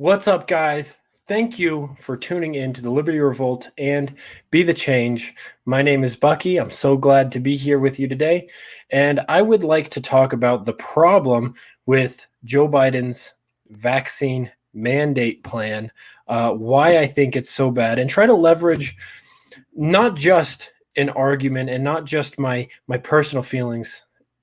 What's up, guys? Thank you for tuning in to the Liberty Revolt and Be the Change. My name is Bucky. I'm so glad to be here with you today. And I would like to talk about the problem with Joe Biden's vaccine mandate plan, why I think it's so bad, and try to leverage not just an argument and not just my personal feelings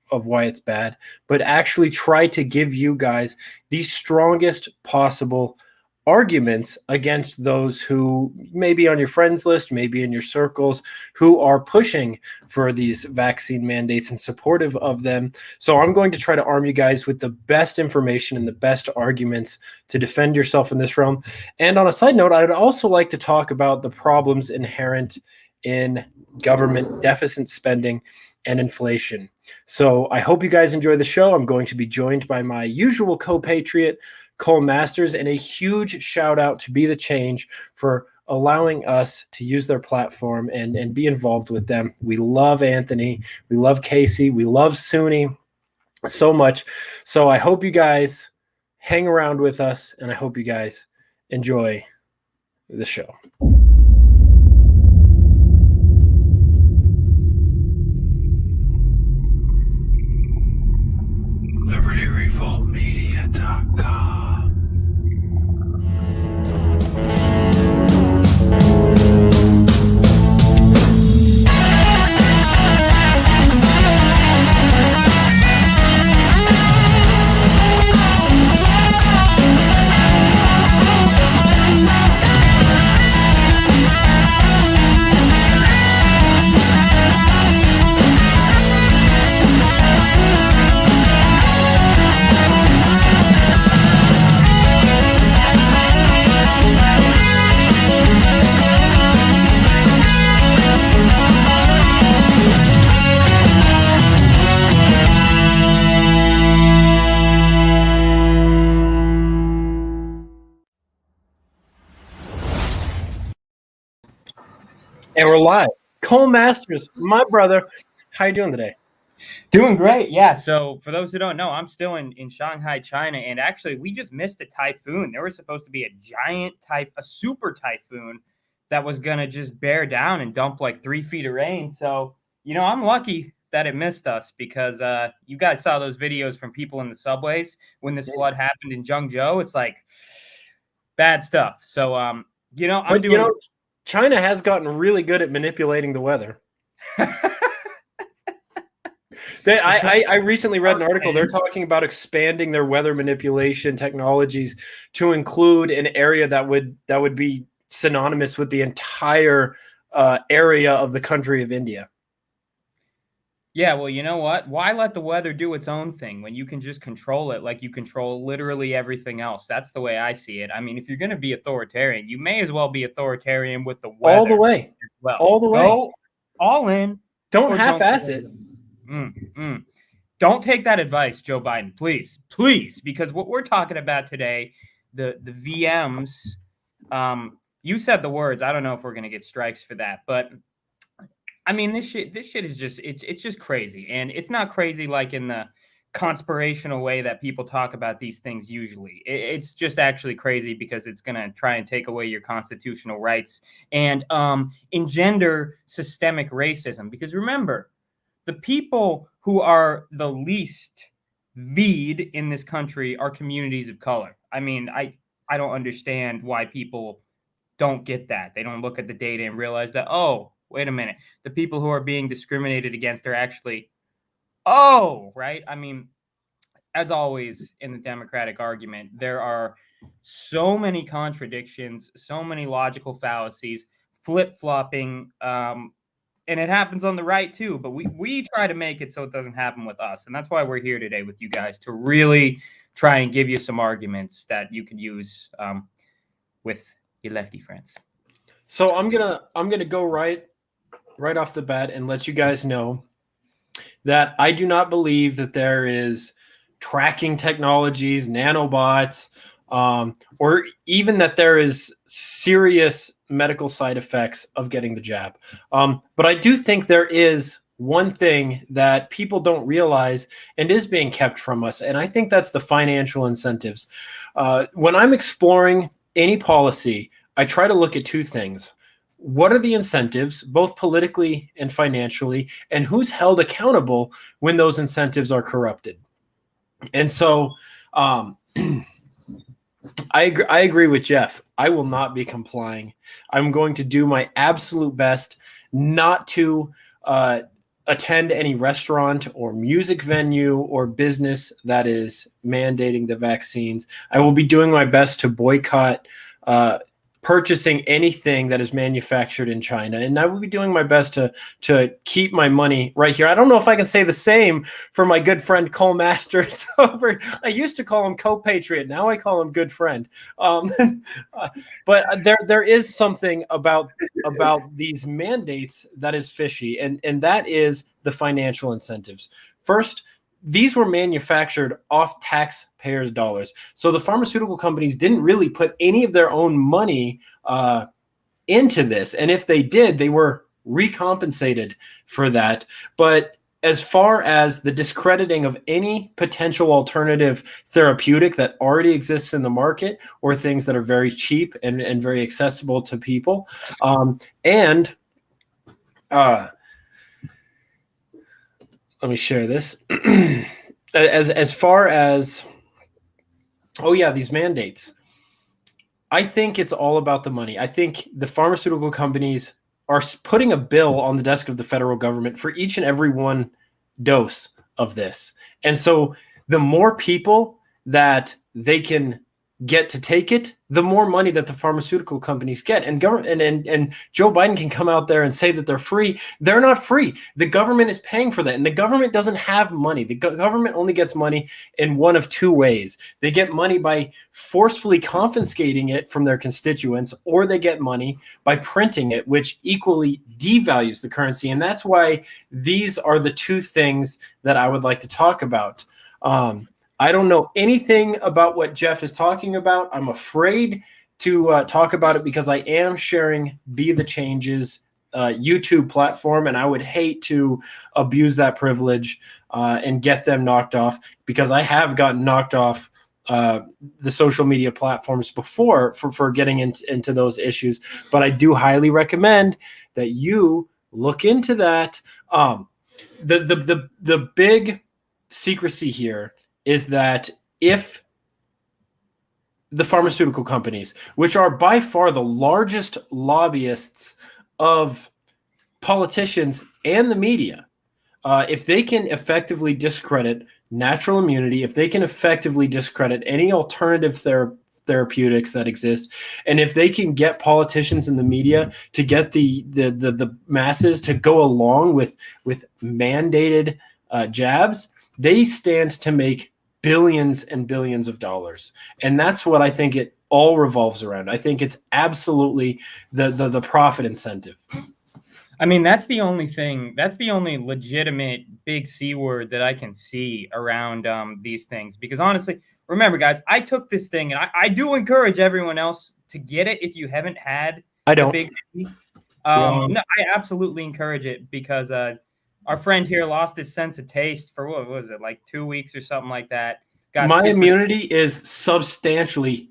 of why it's bad, but actually try to give you guys the strongest possible arguments against those who may be on your friends list, maybe in your circles, who are pushing for these vaccine mandates and supportive of them. So I'm going to try to arm you guys with the best information and the best arguments to defend yourself in this realm. And on a side note, I'd also like to talk about the problems inherent in government deficit spending and inflation. So I hope you guys enjoy the show. I'm going to be joined by my usual co-patriot, Cole Masters, and a huge shout out to Be the Change for allowing us to use their platform and be involved with them. We love Anthony. We love Casey. We love Suni so much. So I hope you guys hang around with us, and I hope you guys enjoy the show. LibertyRevoltMedia.com. And we're live. Cole Masters, my brother. How you doing today? Doing great, yeah. So for those who don't know, I'm still in Shanghai, China, and actually we just missed a typhoon. There was supposed to be a giant a super typhoon that was gonna just bear down and dump like 3 feet of rain. So, I'm lucky that it missed us because you guys saw those videos from people in the subways when this flood happened in Zhengzhou. It's like bad stuff. So China has gotten really good at manipulating the weather. I recently read an article. They're talking about expanding their weather manipulation technologies to include an area that would be synonymous with the entire area of the country of India. Yeah, well, you know what? Why let the weather do its own thing when you can just control it like you control literally everything else? That's the way I see it. I mean, if you're going to be authoritarian, you may as well be authoritarian with the weather. All the way. Well, all the way. Go all in. Don't half-ass it. Don't take that advice, Joe Biden, please, because what we're talking about today, the VMs, you said the words. I don't know if we're going to get strikes for that, but I mean, this shit is just, it's just crazy. And it's not crazy like in the conspirational way that people talk about these things usually. It's just actually crazy because it's going to try and take away your constitutional rights and engender systemic racism. Because remember, the people who are the least V'd in this country are communities of color. I mean, I don't understand why people don't get that. They don't look at the data and realize that, oh, wait a minute, the people who are being discriminated against are actually, right? I mean, as always in the Democratic argument, there are so many contradictions, so many logical fallacies, flip-flopping, and it happens on the right too, but we try to make it so it doesn't happen with us. And that's why we're here today with you guys, to really try and give you some arguments that you can use with your lefty friends. So I'm gonna go right off the bat and let you guys know that I do not believe that there is tracking technologies, nanobots, or even that there is serious medical side effects of getting the jab. But I do think there is one thing that people don't realize and is being kept from us. And I think that's the financial incentives. When I'm exploring any policy, I try to look at two things. What are the incentives, both politically and financially, and who's held accountable when those incentives are corrupted? And so I agree with Jeff. I will not be complying. I'm going to do my absolute best not to attend any restaurant or music venue or business that is mandating the vaccines. I will be doing my best to boycott purchasing anything that is manufactured in China. And I will be doing my best to keep my money right here. I don't know if I can say the same for my good friend Cole Masters. I used to call him co-patriot. Now I call him good friend. But there is something about these mandates that is fishy, and that is the financial incentives. First, these were manufactured off taxpayers' dollars. So the pharmaceutical companies didn't really put any of their own money into this. And if they did, they were recompensated for that. But as far as the discrediting of any potential alternative therapeutic that already exists in the market, or things that are very cheap and very accessible to people, let me share this. as far as, these mandates, I think it's all about the money. I think the pharmaceutical companies are putting a bill on the desk of the federal government for each and every one dose of this. And so the more people that they can get to take it, the more money that the pharmaceutical companies get. And government and Joe Biden can come out there and say that they're free. They're not free. The government is paying for that. And the government doesn't have money. The government only gets money in one of two ways. They get money by forcefully confiscating it from their constituents, or they get money by printing it, which equally devalues the currency. And that's why these are the two things that I would like to talk about. I don't know anything about what Jeff is talking about. I'm afraid to talk about it because I am sharing Be the Change's YouTube platform, and I would hate to abuse that privilege and get them knocked off, because I have gotten knocked off the social media platforms before for getting into those issues. But I do highly recommend that you look into that. The big secrecy here is that if the pharmaceutical companies, which are by far the largest lobbyists of politicians and the media, if they can effectively discredit natural immunity, if they can effectively discredit any alternative therapeutics that exist, and if they can get politicians in the media to get the masses to go along with mandated jabs, they stand to make billions and billions of dollars. And that's what I think it all revolves around. I think it's absolutely the profit incentive. I mean, that's the only thing. That's the only legitimate big C word that I can see around these things. Because honestly, remember, guys, I took this thing, and I do encourage everyone else to get it if you haven't had the big C. No, I absolutely encourage it, because our friend here lost his sense of taste for, what was it, like 2 weeks or something like that. My immunity is substantially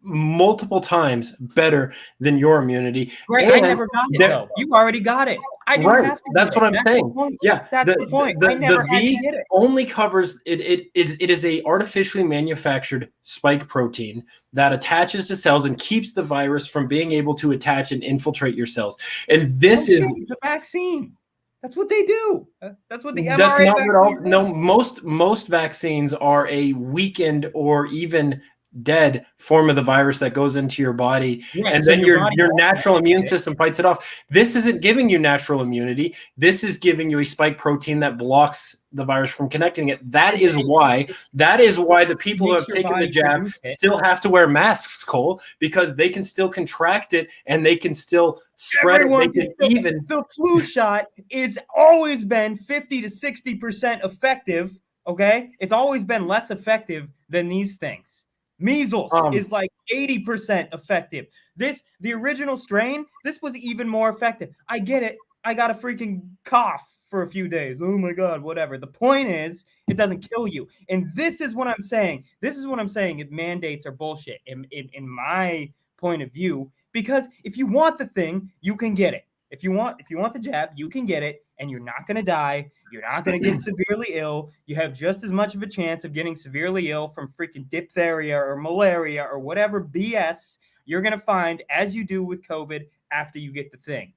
multiple times better than your immunity. Right, I never got it though. You already got it. I didn't have to. That's what I'm saying. Yeah, that's the point. I never had to get it. Only covers it. It is a artificially manufactured spike protein that attaches to cells and keeps the virus from being able to attach and infiltrate your cells. And this is the vaccine. That's what they do. That's what the mRNA. That's not what all. No, most vaccines are a weakened or even dead form of the virus that goes into your body, and so then your natural immune system fights it off. This isn't giving you natural immunity. This is giving you a spike protein that blocks the virus from connecting it. That is why the people who have taken the jab still have to wear masks, Cole, because they can still contract it and they can still spread it. The flu shot is always been 50 to 60% effective. Okay, it's always been less effective than these things. Measles is like 80% effective. The original strain, this was even more effective. I get it. I got a freaking cough for a few days. Oh my God, whatever. The point is, it doesn't kill you. And this is what I'm saying. This is what I'm saying. If mandates are bullshit, in my point of view, because if you want the thing, you can get it. If you want the jab, you can get it, and you're not going to die. You're not going to get severely ill. You have just as much of a chance of getting severely ill from freaking diphtheria or malaria or whatever BS you're going to find as you do with COVID after you get the thing,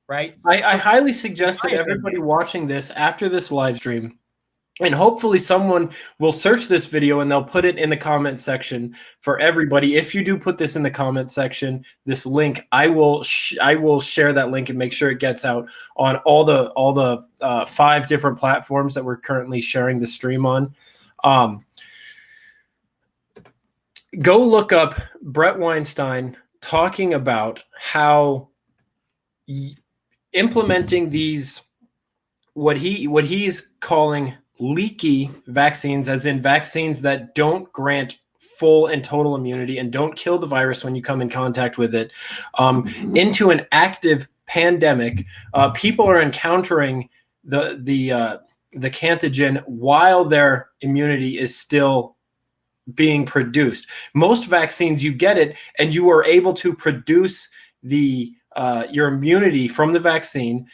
right? I highly suggest that everybody watching this after this live stream, and hopefully someone will search this video and they'll put it in the comment section for everybody. If you do put this in the comment section, this link, I will share that link and make sure it gets out on all the 5 different platforms that we're currently sharing the stream on. Go look up Brett Weinstein talking about how implementing these what he's calling leaky vaccines, as in vaccines that don't grant full and total immunity and don't kill the virus when you come in contact with it, into an active pandemic. People are encountering the antigen while their immunity is still being produced. Most vaccines, you get it and you are able to produce your immunity from the vaccine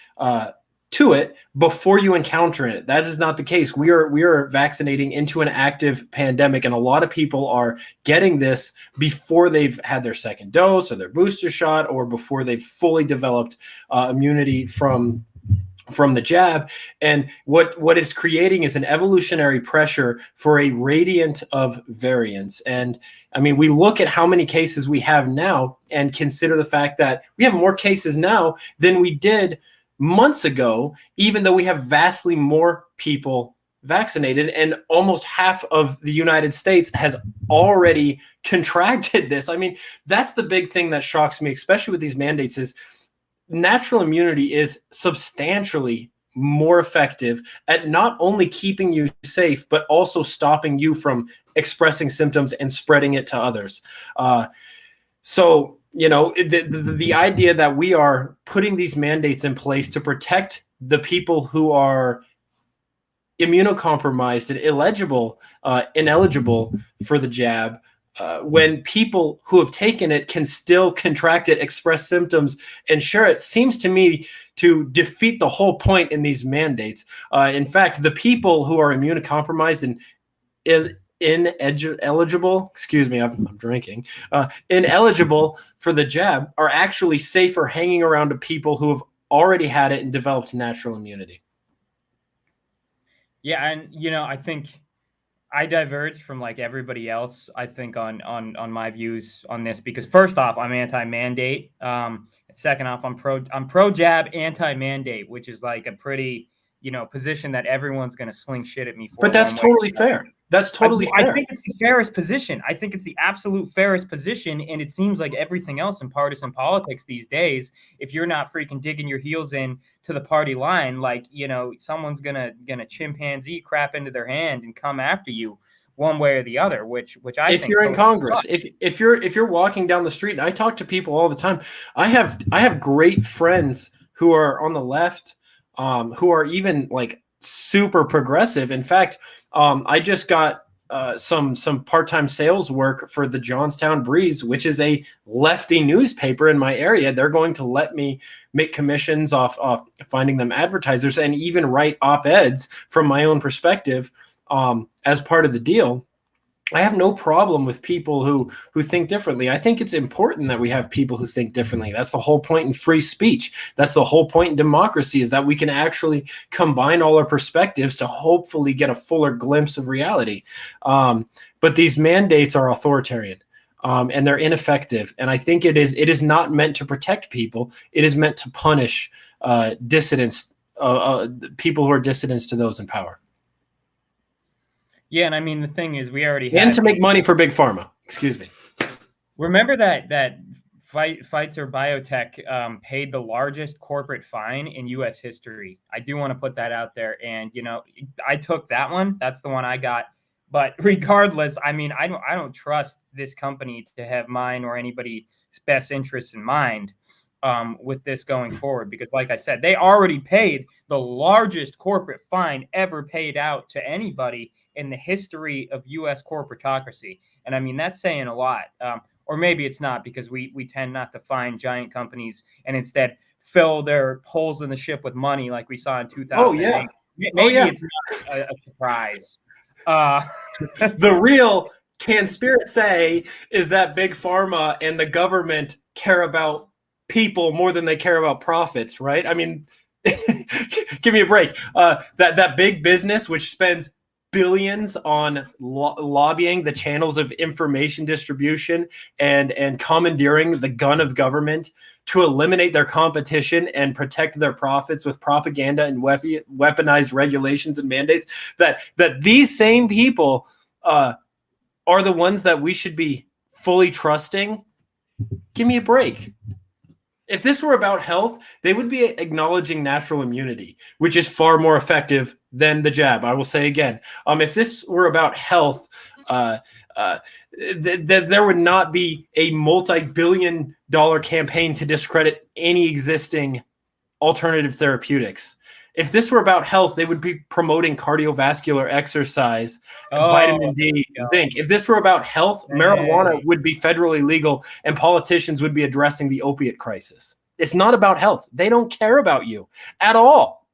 to it before you encounter it. That is not the case. We are vaccinating into an active pandemic, and a lot of people are getting this before they've had their second dose or their booster shot, or before they've fully developed immunity from the jab. And what it's creating is an evolutionary pressure for a gradient of variance. And I mean, we look at how many cases we have now and consider the fact that we have more cases now than we did months ago, even though we have vastly more people vaccinated, and almost half of the United States has already contracted this. I mean, that's the big thing that shocks me, especially with these mandates, is natural immunity is substantially more effective at not only keeping you safe, but also stopping you from expressing symptoms and spreading it to others. So, you know, the idea that we are putting these mandates in place to protect the people who are immunocompromised and ineligible for the jab, when people who have taken it can still contract it, express symptoms, and share it, seems to me to defeat the whole point in these mandates. In fact, the people who are immunocompromised and ineligible, excuse me, I'm drinking, ineligible for the jab are actually safer hanging around to people who have already had it and developed natural immunity. Yeah, and you know, I think I diverge from like everybody else, I think, on my views on this, because first off, I'm anti-mandate. Second off, I'm pro jab, anti-mandate, which is like a pretty, you know, position that everyone's going to sling shit at me for. But that's totally fair. That's totally fair. I think it's the fairest position. I think it's the absolute fairest position. And it seems like everything else in partisan politics these days, if you're not freaking digging your heels in to the party line, like, you know, someone's gonna chimpanzee crap into their hand and come after you one way or the other, which I think, if you're in Congress, if you're walking down the street, and I talk to people all the time. I have great friends who are on the left, who are even like super progressive. In fact, I just got some part-time sales work for the Johnstown Breeze, which is a lefty newspaper in my area. They're going to let me make commissions off finding them advertisers, and even write op-eds from my own perspective as part of the deal. I have no problem with people who think differently. I think it's important that we have people who think differently. That's the whole point in free speech. That's the whole point in democracy, is that we can actually combine all our perspectives to hopefully get a fuller glimpse of reality. But these mandates are authoritarian, and they're ineffective. And I think it is not meant to protect people. It is meant to punish dissidents, people who are dissidents to those in power. Yeah, and I mean, the thing is, we already had... And to make money for Big Pharma. Excuse me. Remember that Pfizer Biotech paid the largest corporate fine in U.S. history. I do want to put that out there. And, you know, I took that one. That's the one I got. But regardless, I mean, I don't trust this company to have mine or anybody's best interests in mind. with this going forward, because like I said, they already paid the largest corporate fine ever paid out to anybody in the history of U.S. corporatocracy. And I mean, that's saying a lot. Or maybe it's not, because we tend not to find giant companies and instead fill their holes in the ship with money like we saw in 2008. Maybe it's not a surprise. The real conspiracy is that big pharma and the government care about people more than they care about profits, right? I mean, give me a break. That big business, which spends billions on lobbying the channels of information distribution and commandeering the gun of government to eliminate their competition and protect their profits with propaganda and weaponized regulations and mandates, that these same people are the ones that we should be fully trusting. Give me a break. If this were about health, they would be acknowledging natural immunity, which is far more effective than the jab. I will say again, if this were about health, there would not be a multi-billion-dollar campaign to discredit any existing alternative therapeutics. If this were about health, they would be promoting cardiovascular exercise, vitamin D, zinc. If this were about health, marijuana would be federally legal and politicians would be addressing the opiate crisis. It's not about health. They don't care about you at all.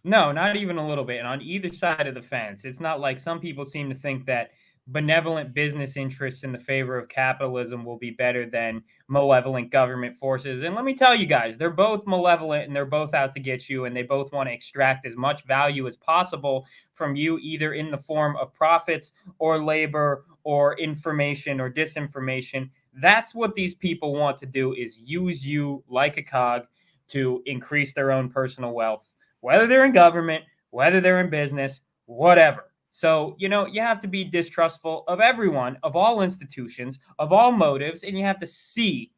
No, not even a little bit. And on either side of the fence, it's not like some people seem to think that benevolent business interests in the favor of capitalism will be better than malevolent government forces. And let me tell you guys, they're both malevolent and they're both out to get you, and they both want to extract as much value as possible from you, either in the form of profits or labor or information or disinformation. That's what these people want to do, is use you like a cog to increase their own personal wealth, whether they're in government, whether they're in business, whatever. So, you have to be distrustful of everyone, of all institutions, of all motives, and you have to see,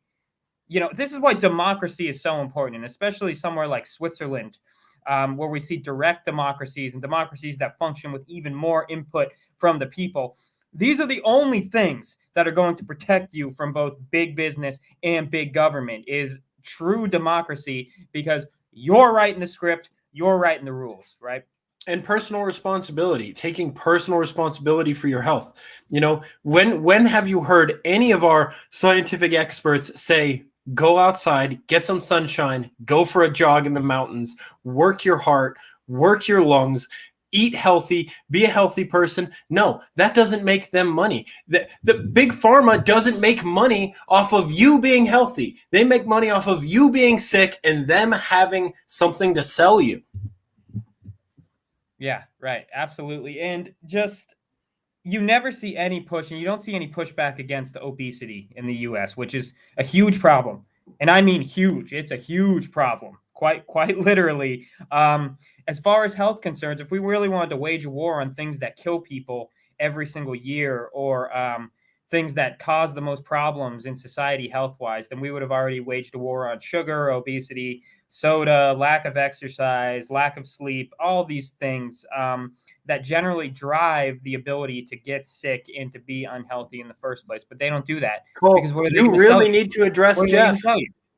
this is why democracy is so important, and especially somewhere like Switzerland, where we see direct democracies and democracies that function with even more input from the people. These are the only things that are going to protect you from both big business and big government, is true democracy, because you're writing the script, you're writing the rules, right? And personal responsibility, taking personal responsibility for your health. When have you heard any of our scientific experts say, go outside, get some sunshine, go for a jog in the mountains, work your heart, work your lungs, eat healthy, be a healthy person? No, that doesn't make them money. The big pharma doesn't make money off of you being healthy. They make money off of you being sick and them having something to sell you. Yeah, right. Absolutely. And just, you never see any push, and you don't see any pushback against obesity in the US, which is a huge problem. And I mean huge. It's a huge problem, quite literally. As far as health concerns, if we really wanted to wage a war on things that kill people every single year, or things that cause the most problems in society health-wise, then we would have already waged a war on sugar, obesity, soda, lack of exercise, lack of sleep, all these things that generally drive the ability to get sick and to be unhealthy in the first place. But they don't do that. Cool. Because you really need to address Jeff.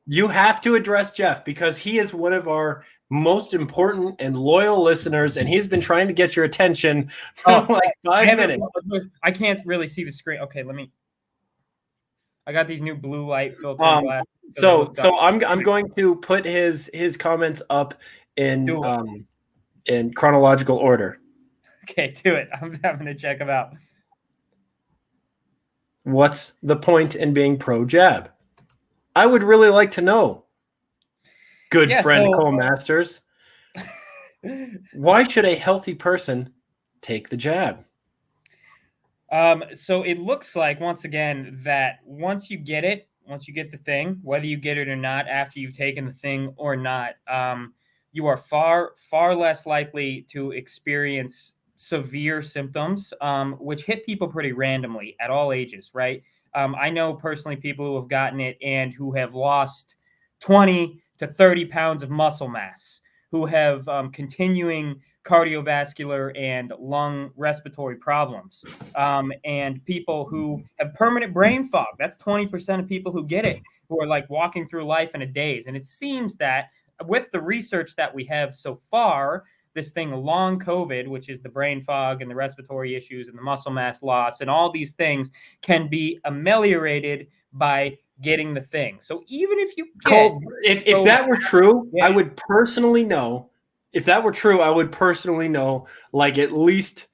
You have to address Jeff, because he is one of our most important and loyal listeners, and he's been trying to get your attention for like 5 minutes. I can't really see the screen. Okay, I got these new blue light filter glasses. So I'm going to put his comments up in chronological order. Okay, do it. I'm having to check them out. What's the point in being pro jab? I would really like to know. Good friend Cole Masters. Why should a healthy person take the jab? So it looks like, once again, that once you get the thing, whether you get it or not, after you've taken the thing or not, you are far less likely to experience severe symptoms, which hit people pretty randomly at all ages, right? I know personally people who have gotten it and who have lost 20 to 30 pounds of muscle mass, who have continuing cardiovascular and lung respiratory problems, and people who have permanent brain fog. That's 20% of people who get it, who are like walking through life in a daze. And it seems that with the research that we have so far, this thing long COVID, which is the brain fog and the respiratory issues and the muscle mass loss and all these things, can be ameliorated by getting the thing. So even if you get Cole, if that were true, yeah. I would personally know. If that were true, I would personally know like at least,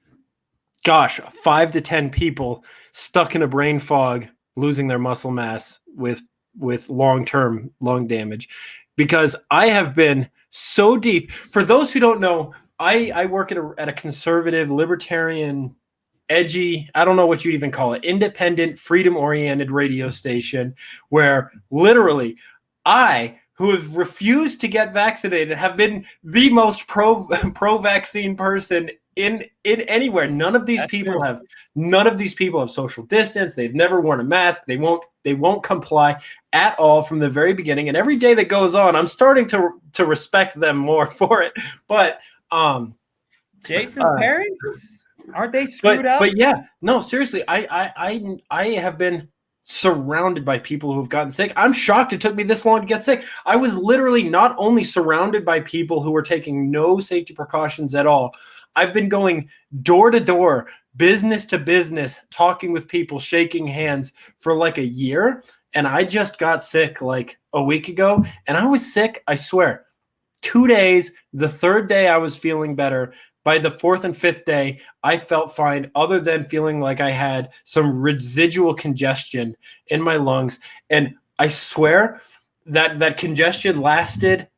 gosh, 5 to 10 people stuck in a brain fog, losing their muscle mass with long-term lung damage, because I have been so deep. For those who don't know, I work at a conservative, libertarian, edgy, I don't know what you'd even call it, independent, freedom-oriented radio station where literally I, who have refused to get vaccinated, have been the most pro-vaccine person in anywhere. None of these people have social distance. They've never worn a mask. They won't comply at all from the very beginning. And every day that goes on, I'm starting to respect them more for it. But Jason's parents, aren't they screwed up? But yeah, no, seriously, I have been surrounded by people who have gotten sick. I'm shocked it took me this long to get sick. I was literally not only surrounded by people who were taking no safety precautions at all. I've been going door to door, business to business, talking with people, shaking hands for like a year. And I just got sick like a week ago. And I was sick, I swear, 2 days. The third day I was feeling better. By the fourth and fifth day, I felt fine, other than feeling like I had some residual congestion in my lungs. And I swear that congestion lasted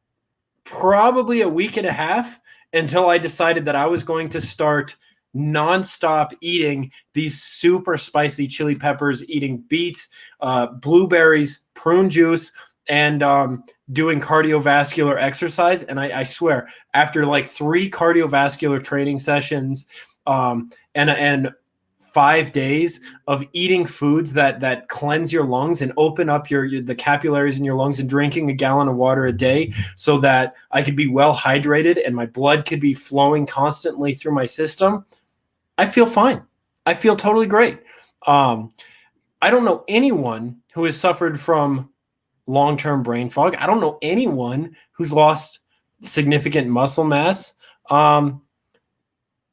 probably a week and a half until I decided that I was going to start nonstop eating these super spicy chili peppers, eating beets, blueberries, prune juice, and doing cardiovascular exercise. And I swear, after like 3 cardiovascular training sessions and 5 days of eating foods that cleanse your lungs and open up the capillaries in your lungs, and drinking a gallon of water a day so that I could be well hydrated and my blood could be flowing constantly through my system, I feel fine. I feel totally great. I don't know anyone who has suffered from long-term brain fog. I don't know anyone who's lost significant muscle mass. It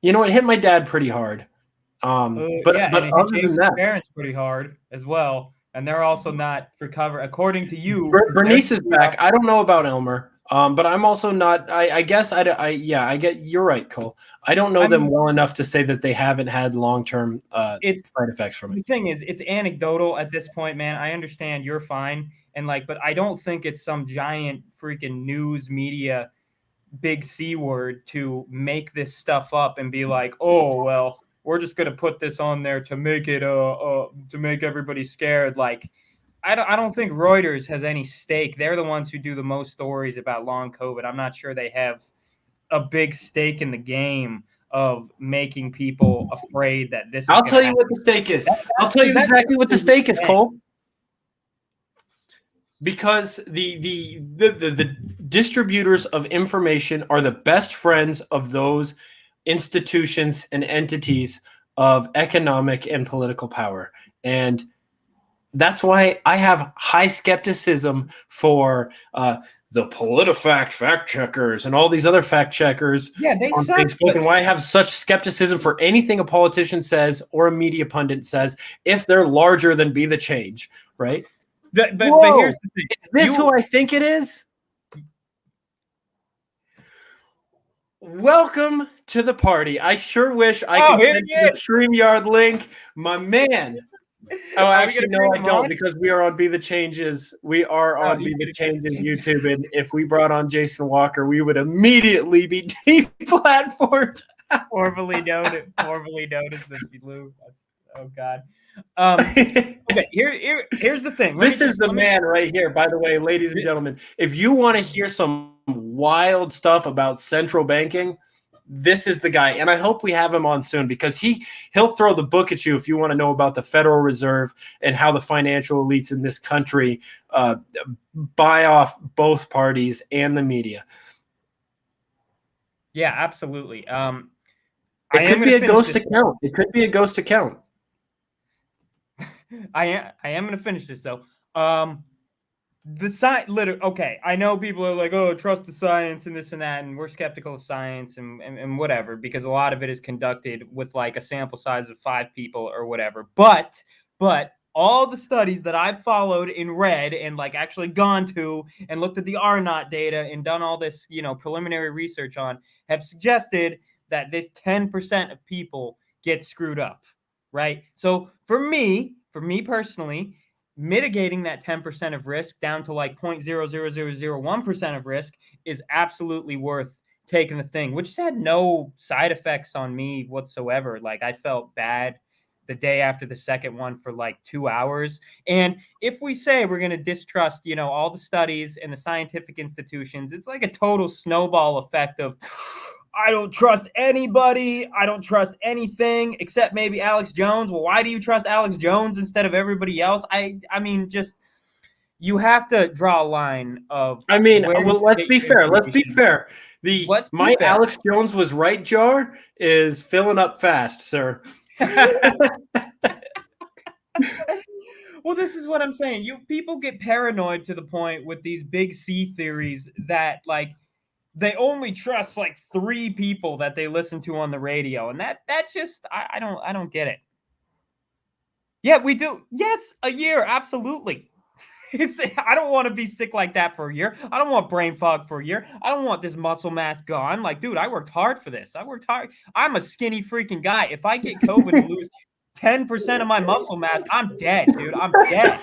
hit my dad pretty hard. But other than that, parents pretty hard as well, and they're also not recovered, according to you. Bernice is back. I don't know about Elmer, but I'm also not. I guess I get. You're right, Cole. I don't know them well enough to say that they haven't had long-term side effects from it. The thing is, it's anecdotal at this point, man. I understand you're fine, but I don't think it's some giant freaking news media big C word to make this stuff up and be like, oh well, we're just gonna put this on there to make it to make everybody scared. Like, I don't think Reuters has any stake. They're the ones who do the most stories about long COVID. I'm not sure they have a big stake in the game of making people afraid that this. I'll tell you what the stake is. I'll tell you exactly what the stake is, Cole. Because the distributors of information are the best friends of those institutions and entities of economic and political power. And that's why I have high skepticism for the PolitiFact fact checkers and all these other fact checkers on Facebook, and why I have such skepticism for anything a politician says or a media pundit says if they're larger than Be the Change, right? But here's the thing. Is this who I think it is? Welcome to the party. I sure wish I could send you the StreamYard link, my man. Oh, actually, no, I don't, because we are on Be the Changes. We are on Be the Changes YouTube, and if we brought on Jason Walker, we would immediately be deplatformed. Formerly known as the Blue. Oh God. Okay, here's the thing. This is the man right here, by the way, ladies and gentlemen. If you want to hear some wild stuff about central banking, this is the guy. And I hope we have him on soon, because he'll throw the book at you if you want to know about the Federal Reserve and how the financial elites in this country buy off both parties and the media. Yeah, absolutely. It I am could going be to a finish ghost this. account. It could be a ghost account. I am going to finish this though. The science, literally, okay. I know people are like, "Oh, trust the science and this and that," and we're skeptical of science and whatever because a lot of it is conducted with like a sample size of 5 people or whatever. But all the studies that I've followed and read and like actually gone to and looked at the R naught data and done all this, preliminary research on have suggested that this 10% of people get screwed up, right? So for me personally, mitigating that 10% of risk down to like 0.00001% of risk is absolutely worth taking the thing, which had no side effects on me whatsoever. Like I felt bad the day after the second one for like 2 hours. And if we say we're going to distrust, all the studies and the scientific institutions, it's like a total snowball effect of I don't trust anybody. I don't trust anything except maybe Alex Jones. Well, why do you trust Alex Jones instead of everybody else? I mean, just you have to draw a line of I mean, where you well, let's get be your fair. Let's be information. fair. The Let's be my fair. Alex Jones was right jar is filling up fast, sir. Well, this is what I'm saying. People get paranoid to the point with these big C theories that like they only trust like 3 people that they listen to on the radio, and that just I don't get it. Yeah, we do. Yes, a year, absolutely. I don't want to be sick like that for a year. I don't want brain fog for a year. I don't want this muscle mass gone. Like, dude, I worked hard for this. I worked hard. I'm a skinny freaking guy. If I get COVID and lose 10% of my muscle mass, I'm dead, dude. I'm dead.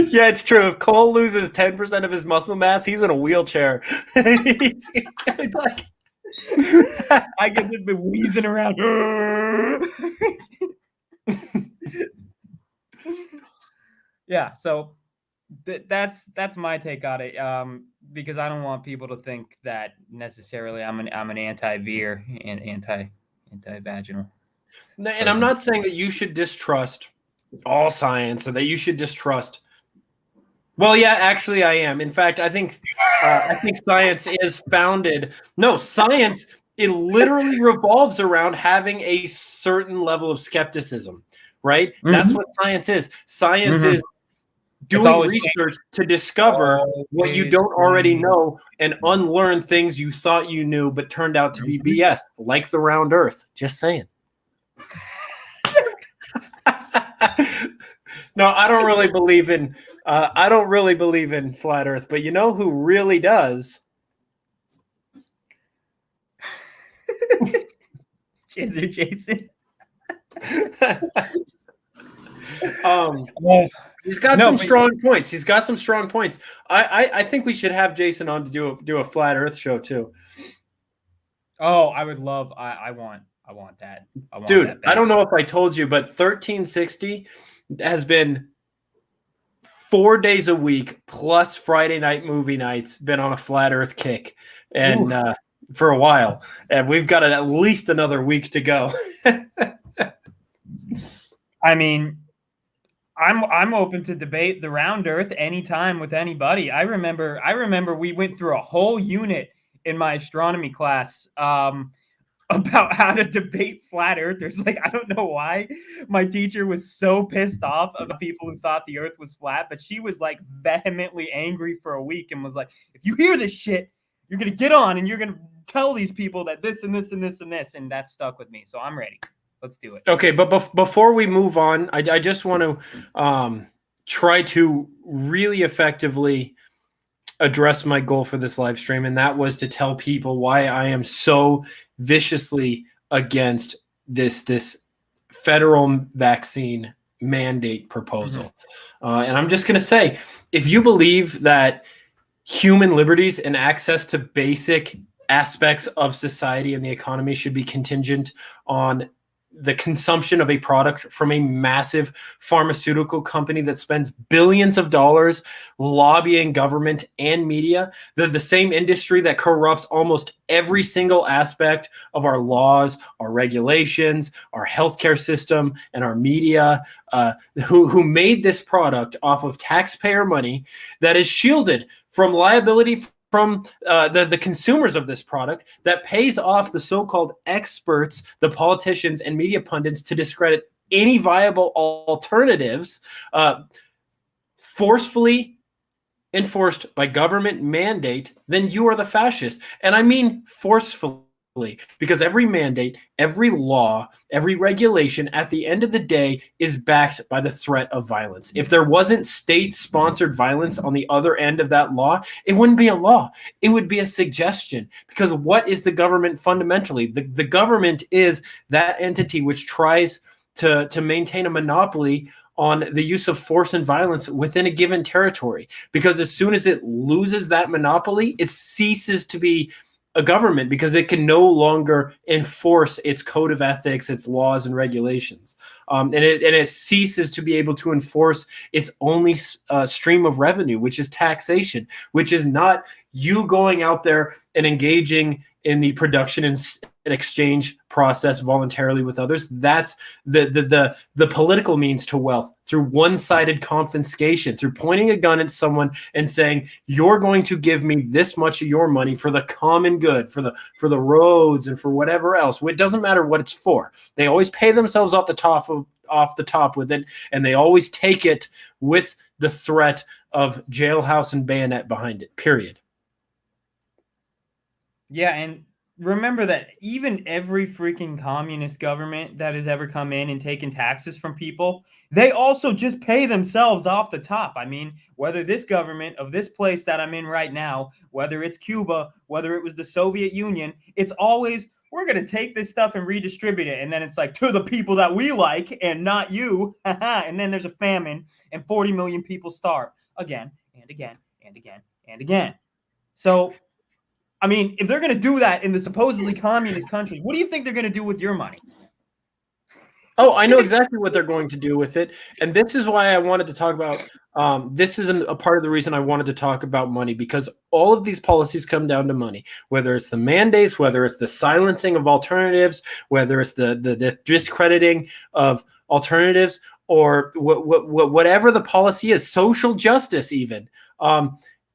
Yeah, it's true. If Cole loses 10% of his muscle mass, he's in a wheelchair. Like, I get this been wheezing around. Yeah, so that's my take on it. Because I don't want people to think that necessarily I'm an anti-veer and anti-vaginal. and I'm not saying that you should distrust all science or that you should distrust. Well, yeah, actually, I am. In fact, I think science is founded. No, science, it literally revolves around having a certain level of skepticism, right? That's what science is. Science is doing research to discover what you don't already know and unlearn things you thought you knew but turned out to be BS, like the round Earth. Just saying. No, I don't really believe in flat Earth, but you know who really does? Jizzer Jason. He's got some strong points. He's got some strong points. I think we should have Jason on to do a flat Earth show too. Oh, I would love. I want that. Dude, that I don't know if I told you, but 1360 has been 4 days a week plus Friday night movie nights been on a flat Earth kick, and for a while, and we've got at least another week to go. I mean, I'm open to debate the round Earth anytime with anybody. I remember we went through a whole unit in my astronomy class about how to debate flat earthers. Like, I don't know why my teacher was so pissed off about people who thought the earth was flat, but she was like vehemently angry for a week and was like, if you hear this shit, you're going to get on and you're going to tell these people that this and this and this and this. And that stuck with me. So I'm ready. Let's do it. Okay, but before we move on, I just want to try to really effectively address my goal for this live stream, and that was to tell people why I am so viciously against this federal vaccine mandate proposal. And I'm just going to say, if you believe that human liberties and access to basic aspects of society and the economy should be contingent on the consumption of a product from a massive pharmaceutical company that spends billions of dollars lobbying government and media, the same industry that corrupts almost every single aspect of our laws, our regulations, our healthcare system, and our media, who made this product off of taxpayer money that is shielded from liability from the consumers of this product that pays off the so-called experts, the politicians and media pundits to discredit any viable alternatives, forcefully enforced by government mandate, then you are the fascist. And I mean forcefully, because every mandate, every law, every regulation at the end of the day is backed by the threat of violence. If there wasn't state-sponsored violence on the other end of that law, it wouldn't be a law. It would be a suggestion. Because what is the government fundamentally? The government is that entity which tries to maintain a monopoly on the use of force and violence within a given territory. Because as soon as it loses that monopoly, it ceases to be a government, because it can no longer enforce its code of ethics, its laws and regulations. And it ceases to be able to enforce its only stream of revenue, which is taxation, which is not you going out there and engaging in the production and exchange process voluntarily with others. That's the political means to wealth, through one-sided confiscation, through pointing a gun at someone and saying, you're going to give me this much of your money for the common good, for the roads and for whatever else. It doesn't matter what it's for. They always pay themselves off the top with it, and they always take it with the threat of jailhouse and bayonet behind it, period. Yeah, and remember that even every freaking communist government that has ever come in and taken taxes from people, they also just pay themselves off the top. I mean, whether this government of this place that I'm in right now, whether it's Cuba, whether it was the Soviet Union, it's always, we're going to take this stuff and redistribute it. And then it's like, to the people that we like and not you. And then there's a famine and 40 million people starve again and again and again and again. So, I mean, if they're going to do that in the supposedly communist country, what do you think they're going to do with your money? Oh, I know exactly what they're going to do with it. And this is why I wanted to talk about, this is a part of the reason I wanted to talk about money, because all of these policies come down to money, whether it's the mandates, whether it's the silencing of alternatives, whether it's the discrediting of alternatives, or whatever the policy is, social justice even.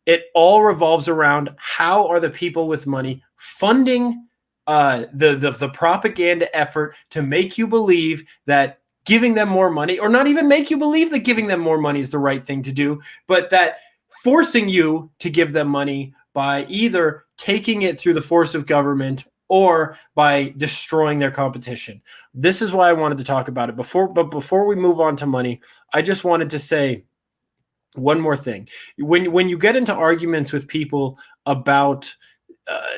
It all revolves around how are the people with money funding the propaganda effort to make you believe that giving them more money, or not even make you believe that giving them more money is the right thing to do, but that forcing you to give them money by either taking it through the force of government or by destroying their competition. This is why I wanted to talk about it. Before we move on to money, I just wanted to say one more thing. When you get into arguments with people about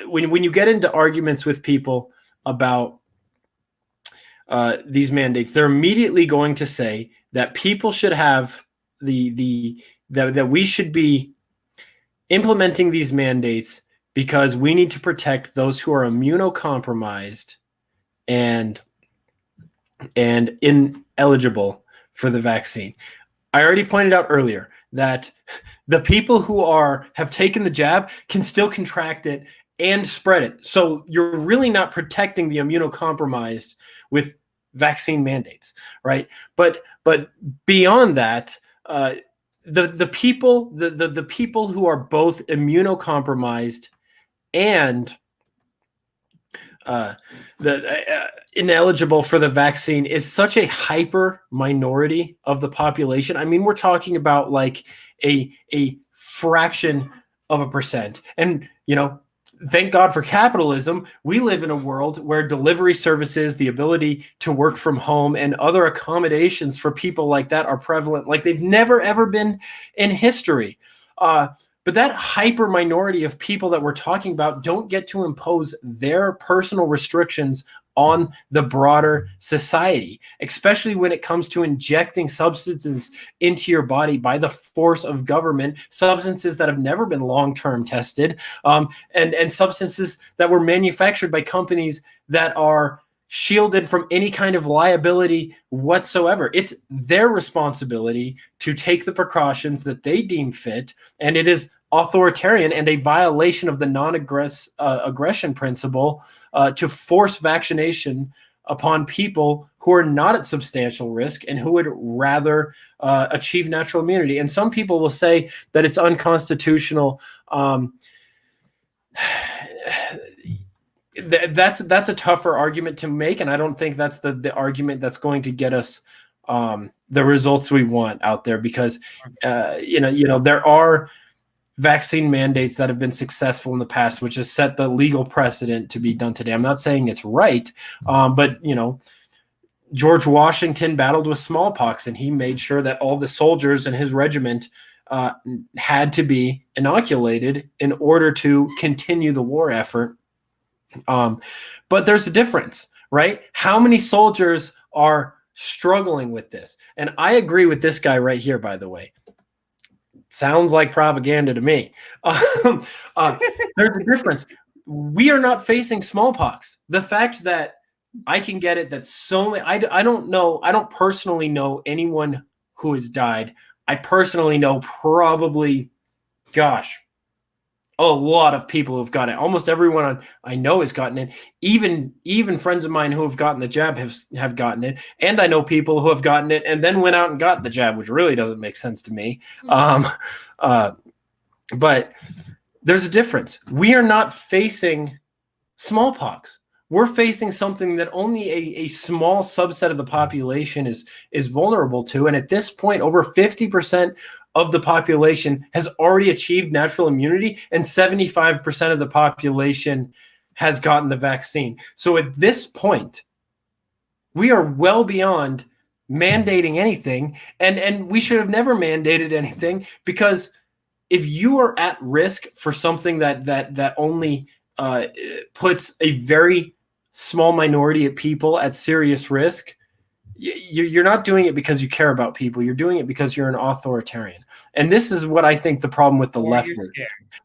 when you get into arguments with people about these mandates, they're immediately going to say that people should have that we should be implementing these mandates because we need to protect those who are immunocompromised and ineligible for the vaccine. I already pointed out earlier that the people who have taken the jab can still contract it and spread it. So you're really not protecting the immunocompromised with vaccine mandates, right? But beyond that, the people who are both immunocompromised and ineligible for the vaccine is such a hyper minority of the population. I mean, we're talking about like a fraction of a percent. And, thank God for capitalism. We live in a world where delivery services, the ability to work from home, and other accommodations for people like that are prevalent like they've never, ever been in history. But that hyper minority of people that we're talking about don't get to impose their personal restrictions on the broader society, especially when it comes to injecting substances into your body by the force of government, substances that have never been long-term tested, and substances that were manufactured by companies that are shielded from any kind of liability whatsoever. It's their responsibility to take the precautions that they deem fit, and it is authoritarian and a violation of the non-aggression principle to force vaccination upon people who are not at substantial risk and who would rather achieve natural immunity. And some people will say that it's unconstitutional that's a tougher argument to make, and I don't think that's the argument that's going to get us the results we want out there, because there are vaccine mandates that have been successful in the past, which has set the legal precedent to be done today. I'm not saying it's right, but George Washington battled with smallpox, and he made sure that all the soldiers in his regiment had to be inoculated in order to continue the war effort. But there's a difference, right? How many soldiers are struggling with this? And I agree with this guy right here, by the way. Sounds like propaganda to me. There's a difference. We are not facing smallpox. The fact that I can get it, that's so many, I don't know. I don't personally know anyone who has died. I personally know probably, gosh, a lot of people who've gotten it. Almost everyone I know has gotten it. Even friends of mine who have gotten the jab have gotten it. And I know people who have gotten it and then went out and got the jab, which really doesn't make sense to me. But there's a difference. We are not facing smallpox. We're facing something that only a small subset of the population is vulnerable to. And at this point, over 50% of the population has already achieved natural immunity, and 75% of the population has gotten the vaccine. So at this point, we are well beyond mandating anything, and we should have never mandated anything, because if you are at risk for something that only puts a very small minority of people at serious risk, you're not doing it because you care about people. You're doing it because you're an authoritarian. And this is what I think the problem with the left is.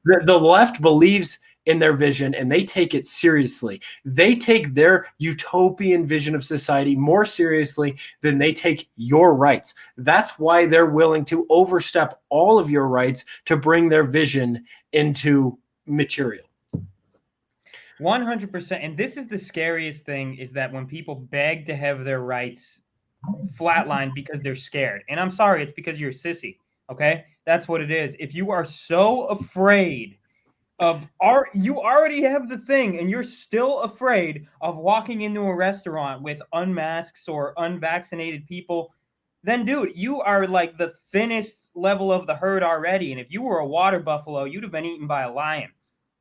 The left believes in their vision, and they take it seriously. They take their utopian vision of society more seriously than they take your rights. That's why they're willing to overstep all of your rights to bring their vision into material. 100%. And this is the scariest thing, is that when people beg to have their rights flatlined because they're scared. And I'm sorry, it's because you're a sissy. Okay? That's what it is. If you are so afraid of you already have the thing and you're still afraid of walking into a restaurant with unmasked or unvaccinated people, then dude, you are like the thinnest level of the herd already. And if you were a water buffalo, you'd have been eaten by a lion.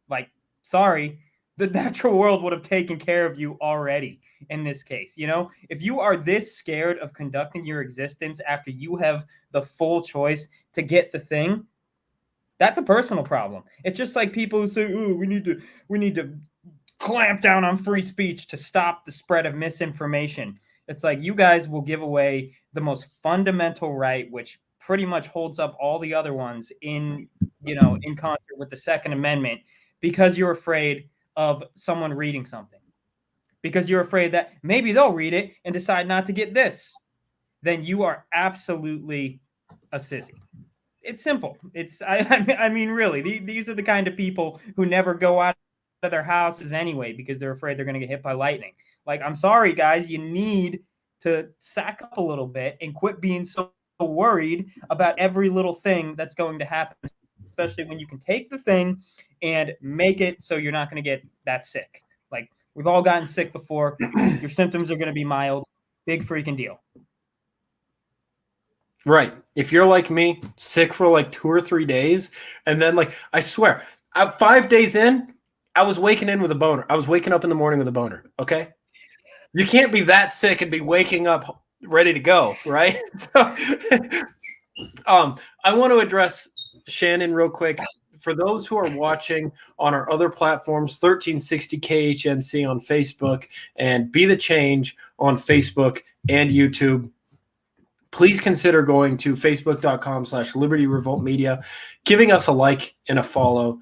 Like, sorry, the natural world would have taken care of you already in this case. If you are this scared of conducting your existence after you have the full choice to get the thing, that's a personal problem. It's just like people who say, "Oh, we need to clamp down on free speech to stop the spread of misinformation." It's like, you guys will give away the most fundamental right, which pretty much holds up all the other ones in concert with the Second Amendment, because you're afraid of someone reading something, because you're afraid that maybe they'll read it and decide not to get this. Then you are absolutely a sissy. It's simple. I mean, really, these are the kind of people who never go out of their houses anyway because they're afraid they're going to get hit by lightning. Like, I'm sorry, guys, you need to sack up a little bit and quit being so worried about every little thing that's going to happen, especially when you can take the thing and make it so you're not going to get that sick. Like, we've all gotten sick before. Your symptoms are going to be mild. Big freaking deal. Right. If you're like me, sick for like 2 or 3 days, and then, like, I swear, 5 days in, I was waking in with a boner. I was waking up in the morning with a boner. Okay. You can't be that sick and be waking up ready to go. Right. So, I want to address Shannon real quick. For those who are watching on our other platforms, 1360 KHNC on Facebook and Be the Change on Facebook and YouTube, please consider going to facebook.com/Liberty Revolt Media, giving us a like and a follow.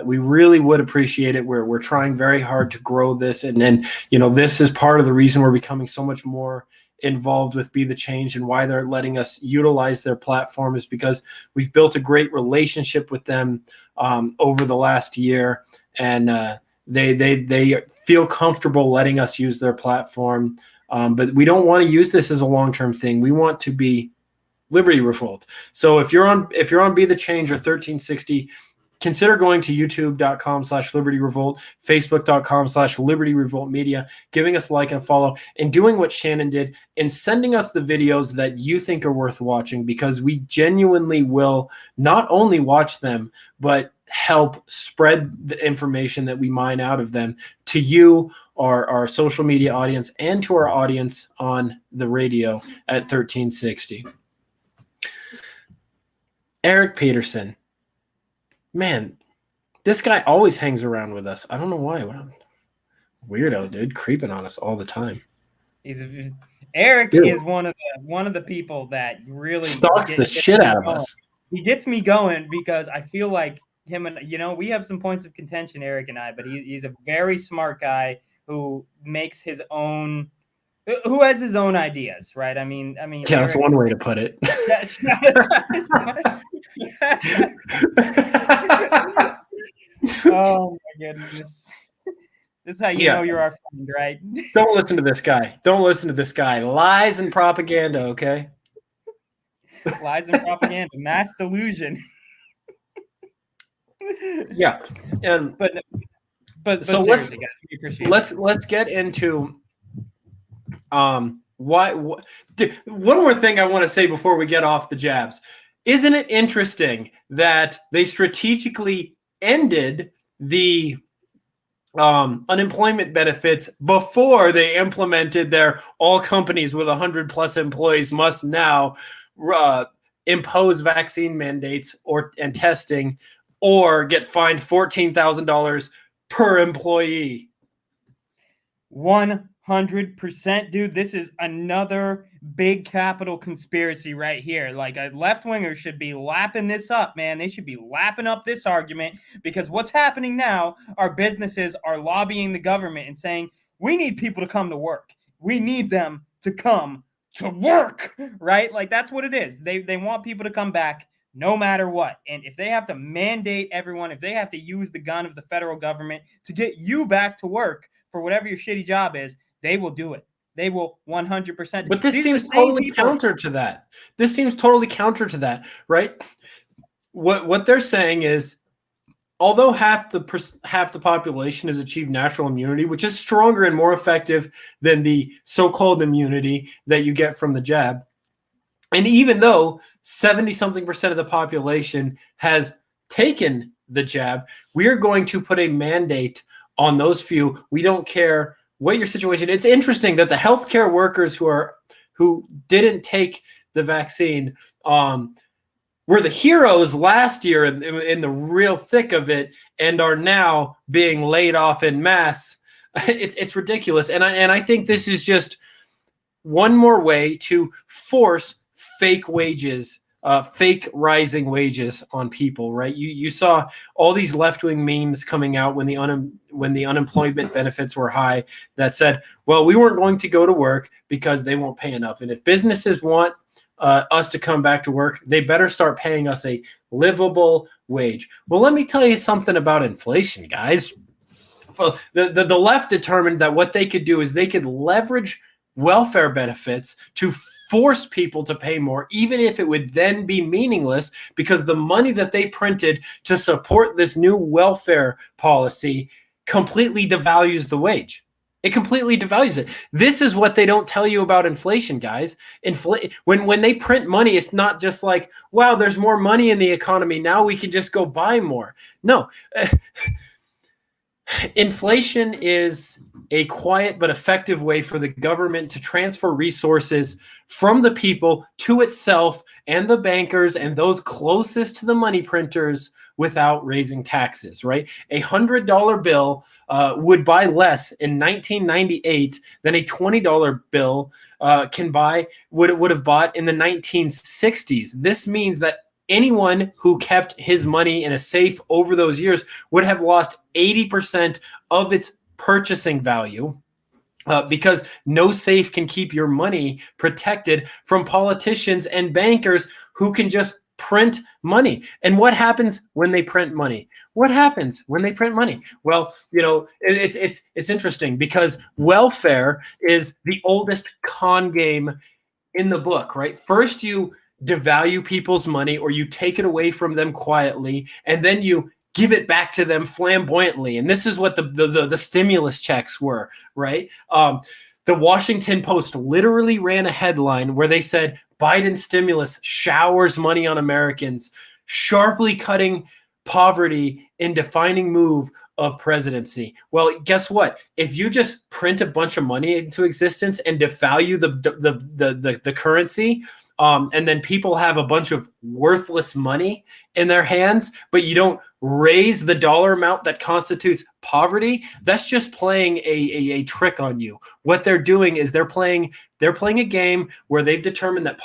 We really would appreciate it. We're trying very hard to grow this. And this is part of the reason we're becoming so much more involved with Be the Change, and why they're letting us utilize their platform is because we've built a great relationship with them over the last year. And they feel comfortable letting us use their platform. But we don't want to use this as a long-term thing. We want to be Liberty Revolt. So if you're on Be the Change or 1360, consider going to youtube.com/libertyrevolt, facebook.com/libertyrevoltmedia, giving us a like and follow, and doing what Shannon did and sending us the videos that you think are worth watching, because we genuinely will not only watch them, but help spread the information that we mine out of them to you, our social media audience, and to our audience on the radio at 1360. Eric Peterson. Man, this guy always hangs around with us. I don't know why. What a weirdo, dude, creeping on us all the time. Eric is one of the people that really stalks the shit out of us. He gets me going because I feel like him and we have some points of contention, Eric and I, but he's a very smart guy who makes his own, who has his own ideas, right? I mean, yeah, Eric, that's one way to put it. Oh my goodness. This is how you know you're our friend, right? Don't listen to this guy. Don't listen to this guy. Lies and propaganda, okay? Lies and propaganda, mass delusion. Yeah, and but so guys, we appreciate let's get into one more thing I want to say before we get off the jabs. Isn't it interesting that they strategically ended the unemployment benefits before they implemented their all companies with 100+ employees must now impose vaccine mandates and testing, or get fined $14,000 per employee? 100%, dude. This is another big capital conspiracy right here. Like, a left-winger should be lapping this up, man. They should be lapping up this argument, because what's happening now are businesses are lobbying the government and saying, we need people to come to work. We need them to come to work, right? Like, that's what it is. They want people to come back no matter what. And if they have to mandate everyone, if they have to use the gun of the federal government to get you back to work for whatever your shitty job is, they will do it. They will 100%. But this seems totally counter to that. This seems totally counter to that, right? What they're saying is, although half the population has achieved natural immunity, which is stronger and more effective than the so-called immunity that you get from the jab, and even though 70-something% of the population has taken the jab, we're going to put a mandate on those few. We don't care what your situation. It's interesting that the healthcare workers who didn't take the vaccine were the heroes last year in the real thick of it, and are now being laid off in mass. It's ridiculous, and I think this is just one more way to force fake wages, fake rising wages on people, right? You saw all these left-wing memes coming out when the unemployment benefits were high that said, well, we weren't going to go to work because they won't pay enough. And if businesses want us to come back to work, they better start paying us a livable wage. Well, let me tell you something about inflation, guys. The left determined that what they could do is they could leverage welfare benefits to force people to pay more, even if it would then be meaningless, because the money that they printed to support this new welfare policy completely devalues the wage. It completely devalues it. This is what they don't tell you about inflation, guys. When they print money, it's not just like, wow, there's more money in the economy, now we can just go buy more. No. Inflation is a quiet but effective way for the government to transfer resources from the people to itself and the bankers and those closest to the money printers without raising taxes, right? A $100 bill would buy less in 1998 than a $20 bill would have bought in the 1960s. This means that anyone who kept his money in a safe over those years would have lost 80% of its purchasing value, because no safe can keep your money protected from politicians and bankers who can just print money. And what happens when they print money? What happens when they print money? Well, it's interesting, because welfare is the oldest con game in the book, right? First, you devalue people's money, or you take it away from them quietly, and then you give it back to them flamboyantly. And this is what the stimulus checks were, right? The Washington Post literally ran a headline where they said Biden stimulus showers money on Americans, sharply cutting poverty in defining move of presidency. Well, guess what? If you just print a bunch of money into existence and devalue the currency, and then people have a bunch of worthless money in their hands, but you don't raise the dollar amount that constitutes poverty, that's just playing a trick on you. What they're doing is they're playing a game where they've determined that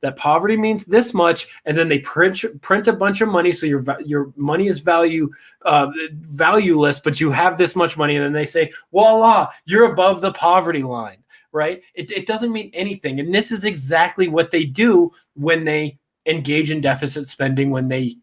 that poverty means this much, and then they print a bunch of money, so your money is valueless, but you have this much money, and then they say, voila, you're above the poverty line. Right? It doesn't mean anything. And this is exactly what they do when they engage in deficit spending, when they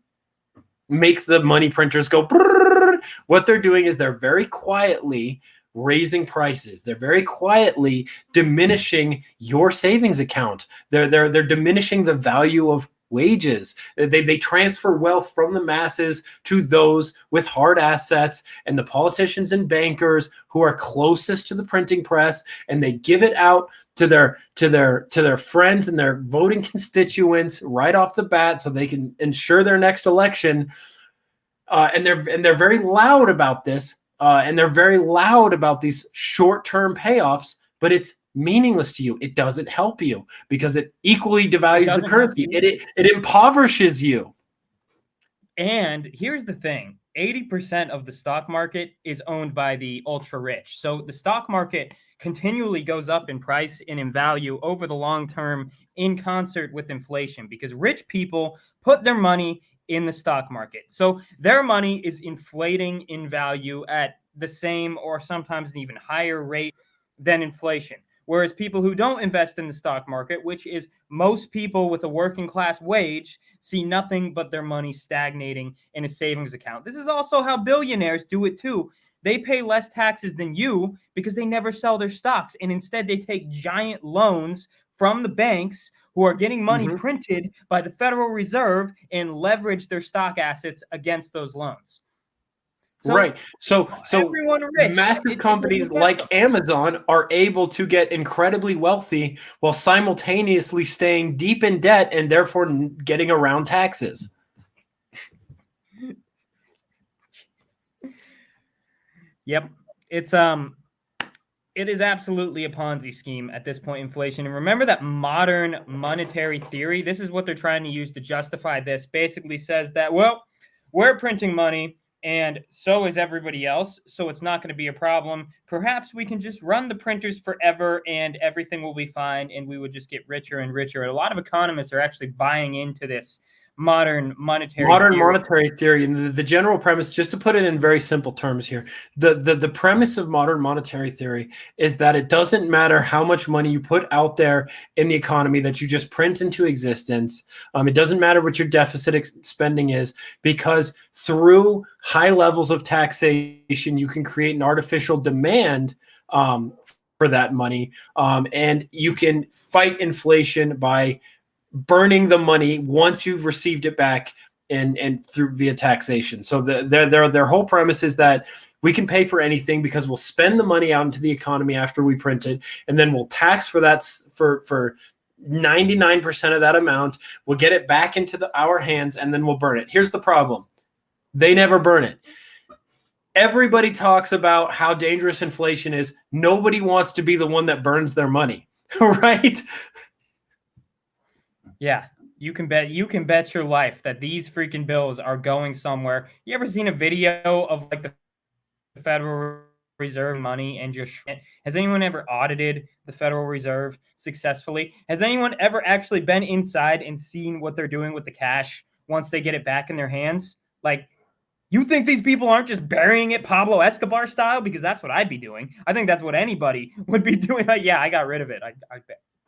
make the money printers go. Brrr. What they're doing is they're very quietly raising prices. They're very quietly diminishing your savings account. They're diminishing the value of wages. They transfer wealth from the masses to those with hard assets and the politicians and bankers who are closest to the printing press, and they give it out to their friends and their voting constituents right off the bat so they can ensure their next election. And they're very loud about this, and they're very loud about these short-term payoffs, but it's meaningless to you. It doesn't help you because it equally devalues the currency. It impoverishes you. And here's the thing. 80% of the stock market is owned by the ultra rich. So the stock market continually goes up in price and in value over the long term in concert with inflation because rich people put their money in the stock market. So their money is inflating in value at the same or sometimes an even higher rate than inflation. Whereas people who don't invest in the stock market, which is most people with a working class wage, see nothing but their money stagnating in a savings account. This is also how billionaires do it too. They pay less taxes than you because they never sell their stocks. And instead they take giant loans from the banks who are getting money printed by the Federal Reserve and leverage their stock assets against those loans. So, right. So massive companies like Amazon are able to get incredibly wealthy while simultaneously staying deep in debt and therefore getting around taxes. Yep. It is absolutely a Ponzi scheme at this point, inflation. And remember that modern monetary theory, this is what they're trying to use to justify this, basically says that, well, we're printing money and so is everybody else, so it's not going to be a problem. Perhaps we can just run the printers forever and everything will be fine and we would just get richer and richer. And a lot of economists are actually buying into this modern monetary theory. And the general premise, just to put it in very simple terms here, the premise of modern monetary theory is that it doesn't matter how much money you put out there in the economy that you just print into existence. It doesn't matter what your deficit spending is, because through high levels of taxation, you can create an artificial demand for that money, and you can fight inflation by burning the money once you've received it back and through via taxation. So their whole premise is that we can pay for anything because we'll spend the money out into the economy after we print it, and then we'll tax for that for 99% of that amount. We'll get it back into our hands, and then we'll burn it. Here's the problem. They never burn it. Everybody talks about how dangerous inflation is. Nobody wants to be the one that burns their money, right? Yeah, you can bet your life that these freaking bills are going somewhere. You ever seen a video of like the Federal Reserve money and just has anyone ever audited the Federal Reserve successfully? Has anyone ever actually been inside and seen what they're doing with the cash once they get it back in their hands? Like, you think these people aren't just burying it Pablo Escobar style? Because that's what I'd be doing. I think that's what anybody would be doing. Like, yeah, I got rid of it.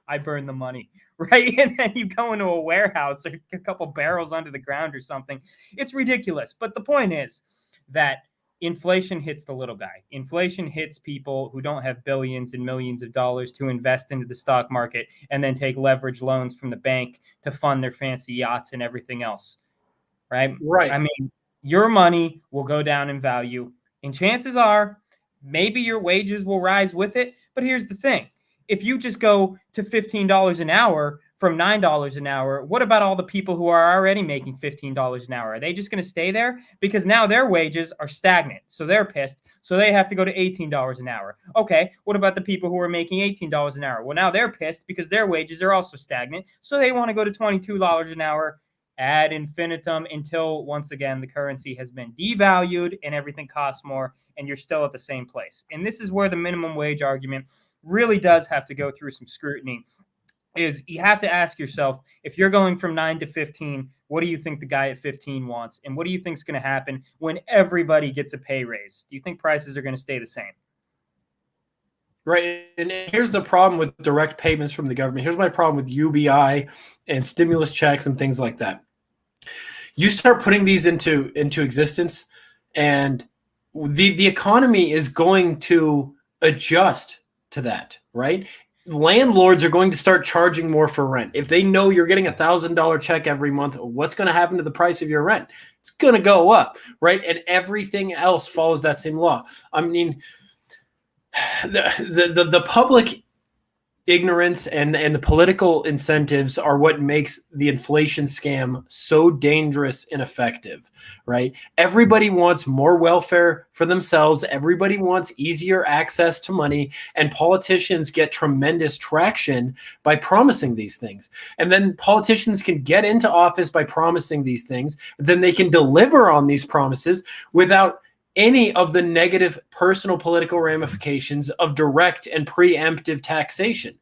I burned the money, right? And then you go into a warehouse or a couple barrels under the ground or something. It's ridiculous. But the point is that inflation hits the little guy. Inflation hits people who don't have billions and millions of dollars to invest into the stock market and then take leverage loans from the bank to fund their fancy yachts and everything else, right? Right. I mean, your money will go down in value. And chances are, maybe your wages will rise with it. But here's the thing. If you just go to $15 an hour from $9 an hour, what about all the people who are already making $15 an hour? Are they just going to stay there? Because now their wages are stagnant. So they're pissed. So they have to go to $18 an hour. Okay, what about the people who are making $18 an hour? Well, now they're pissed because their wages are also stagnant. So they want to go to $22 an hour ad infinitum until, once again, the currency has been devalued and everything costs more and you're still at the same place. And this is where the minimum wage argument really does have to go through some scrutiny. Is you have to ask yourself, if you're going from 9 to 15, what do you think the guy at 15 wants? And what do you think is going to happen when everybody gets a pay raise? Do you think prices are going to stay the same? Right. And here's the problem with direct payments from the government. Here's my problem with UBI and stimulus checks and things like that. You start putting these into existence, and the economy is going to adjust to that, right? Landlords are going to start charging more for rent. If they know you're getting $1,000 check every month, what's going to happen to the price of your rent? It's going to go up, right? And everything else follows that same law. I mean, the public ignorance and the political incentives are what makes the inflation scam so dangerous and effective, right? Everybody wants more welfare for themselves. Everybody wants easier access to money, and politicians get tremendous traction by promising these things. And then politicians can get into office by promising these things. Then they can deliver on these promises without any of the negative personal political ramifications of direct and preemptive taxation.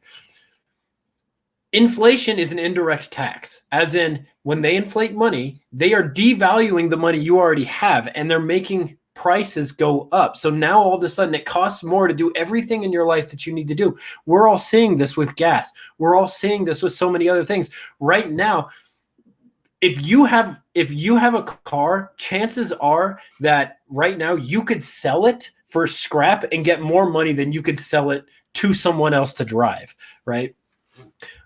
Inflation is an indirect tax, as in when they inflate money, they are devaluing the money you already have, and they're making prices go up. So now all of a sudden it costs more to do everything in your life that you need to do. We're all seeing this with gas. We're all seeing this with so many other things. Right now, if you have a car, chances are that right now you could sell it for scrap and get more money than you could sell it to someone else to drive, right?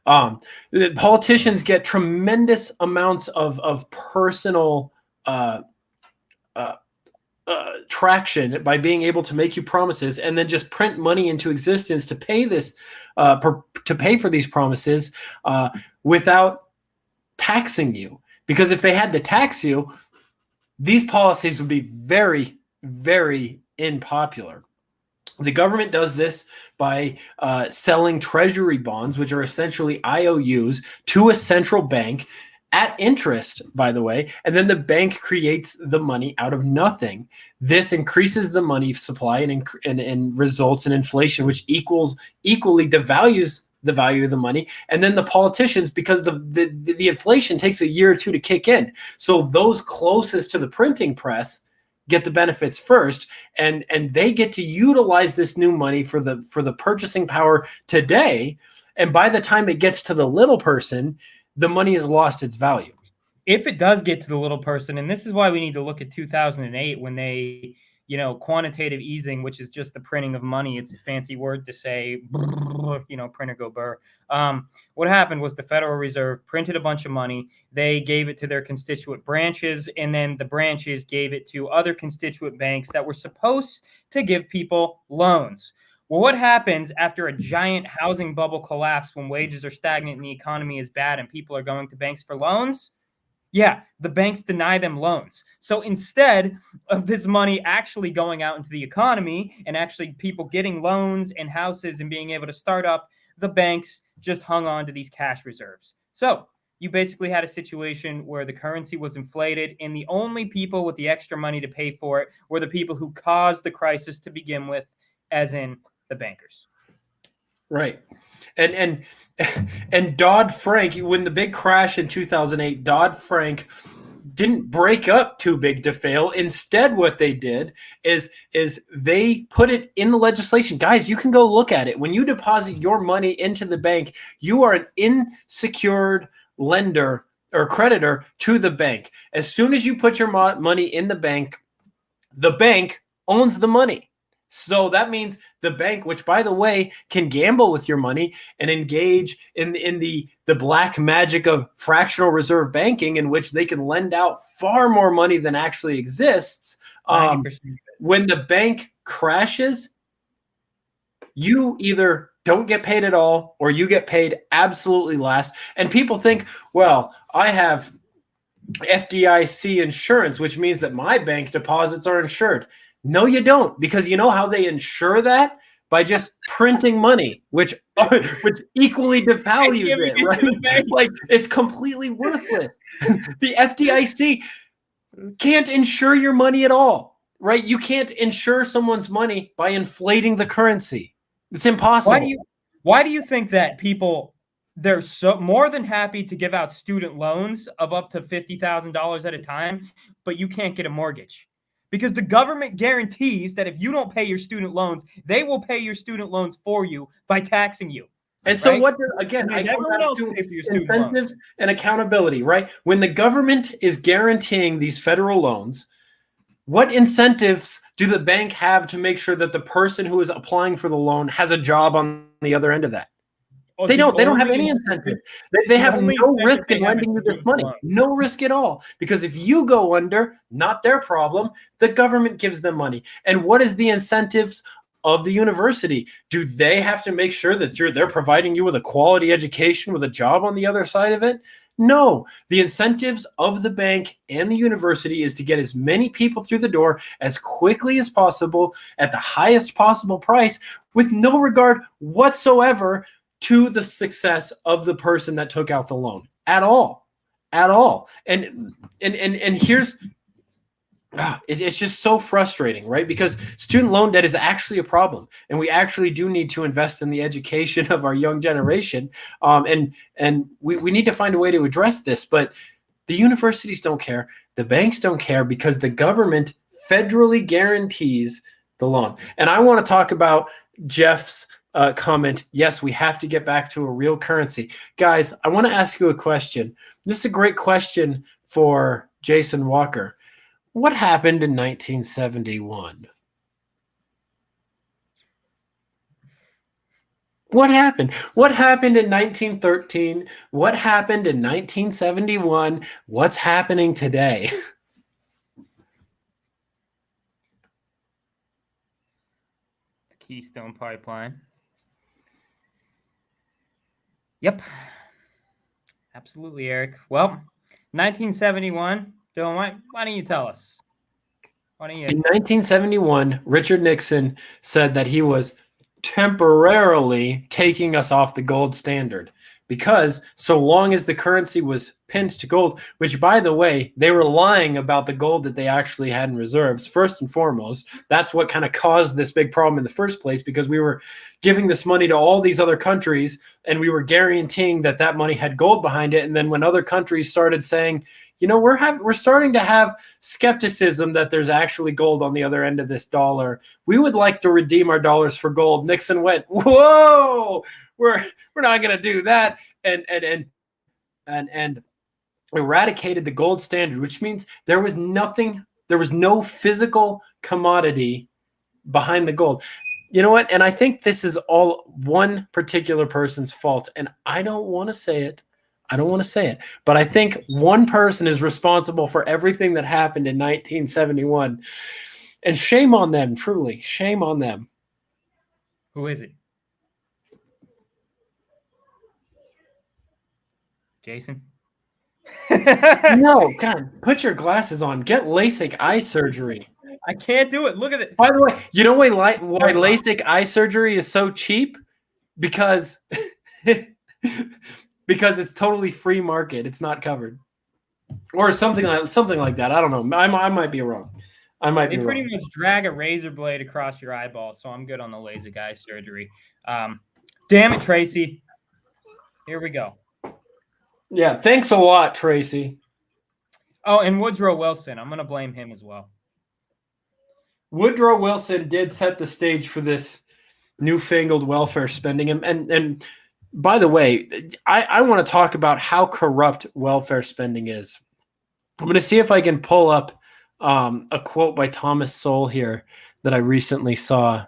The politicians get tremendous amounts of personal traction by being able to make you promises and then just print money into existence to pay this, to pay for these promises without taxing you. Because if they had to tax you, these policies would be very, very unpopular. The government does this by selling treasury bonds, which are essentially IOUs, to a central bank at interest, by the way, and then the bank creates the money out of nothing. This increases the money supply and results in inflation, which equally devalues the value of the money. And then the politicians, because the inflation takes a year or two to kick in, so those closest to the printing press get the benefits first, and they get to utilize this new money for the purchasing power today. And by the time it gets to the little person, the money has lost its value. If it does get to the little person, and this is why we need to look at 2008 when they, quantitative easing, which is just the printing of money. It's a fancy word to say, print or go burr. What happened was the Federal Reserve printed a bunch of money. They gave it to their constituent branches, and then the branches gave it to other constituent banks that were supposed to give people loans. Well, what happens after a giant housing bubble collapse when wages are stagnant and the economy is bad and people are going to banks for loans? Yeah, the banks deny them loans. So instead of this money actually going out into the economy and actually people getting loans and houses and being able to start up, the banks just hung on to these cash reserves. So you basically had a situation where the currency was inflated, and the only people with the extra money to pay for it were the people who caused the crisis to begin with, as in the bankers. Right. And Dodd-Frank, when the big crash in 2008, Dodd-Frank didn't break up too big to fail. Instead, what they did is they put it in the legislation. Guys, you can go look at it. When you deposit your money into the bank, you are an insecured lender or creditor to the bank. As soon as you put your money in the bank owns the money. So that means the bank, which by the way can gamble with your money and engage in the black magic of fractional reserve banking, in which they can lend out far more money than actually exists. 90%. When the bank crashes, you either don't get paid at all or you get paid absolutely last. And people think, well, I have FDIC insurance, which means that my bank deposits are insured. No, you don't, because you know how they insure that? By just printing money, which equally devalues it, right? Like, it's completely worthless. The FDIC can't insure your money at all, right? You can't insure someone's money by inflating the currency. It's impossible. Why do you think that people, they're so more than happy to give out student loans of up to $50,000 at a time, but you can't get a mortgage? Because the government guarantees that if you don't pay your student loans, they will pay your student loans for you by taxing you. And so what, again, I come back to incentives and accountability, right? When the government is guaranteeing these federal loans, what incentives do the bank have to make sure that the person who is applying for the loan has a job on the other end of that? They don't have any incentive. They have no risk in lending you this money. No risk at all. Because if you go under, not their problem, the government gives them money. And what is the incentives of the university? Do they have to make sure that they're providing you with a quality education with a job on the other side of it? No, the incentives of the bank and the university is to get as many people through the door as quickly as possible at the highest possible price, with no regard whatsoever to the success of the person that took out the loan at all. And here's, it's just so frustrating, right? Because student loan debt is actually a problem, and we actually do need to invest in the education of our young generation. And we need to find a way to address this, but the universities don't care. The banks don't care, because the government federally guarantees the loan. And I want to talk about Jeff's comment. Yes, we have to get back to a real currency. Guys, I want to ask you a question. This is a great question for Jason Walker. What happened in 1971? What happened? What happened in 1913? What happened in 1971? What's happening today? The Keystone Pipeline. Yep. Absolutely, Eric. Well, 1971, Dylan, why don't you tell us? Why don't you? In 1971, Richard Nixon said that he was temporarily taking us off the gold standard, because so long as the currency was pinned to gold, which, by the way, they were lying about the gold that they actually had in reserves. First and foremost, that's what kind of caused this big problem in the first place, because we were giving this money to all these other countries and we were guaranteeing that that money had gold behind it. And then when other countries started saying, you know, we're starting to have skepticism that there's actually gold on the other end of this dollar, we would like to redeem our dollars for gold, Nixon went, whoa, we're not going to do that, and eradicated the gold standard, which means there was no physical commodity behind the gold. You know what? And I think this is all one particular person's fault, and I don't want to say it. But I think one person is responsible for everything that happened in 1971. And shame on them, truly. Shame on them. Who is it? Jason? No, God, put your glasses on. Get LASIK eye surgery. I can't do it. Look at it. By the way, you know why LASIK eye surgery is so cheap? Because because it's totally free market. It's not covered, or something like that. I don't know. I might be wrong. They pretty much drag a razor blade across your eyeball, so I'm good on the LASIK eye surgery. Damn it, Tracy. Here we go. Yeah, thanks a lot, Tracy. Oh, and Woodrow Wilson. I'm going to blame him as well. Woodrow Wilson did set the stage for this newfangled welfare spending. And by the way, I want to talk about how corrupt welfare spending is. I'm going to see if I can pull up a quote by Thomas Sowell here that I recently saw.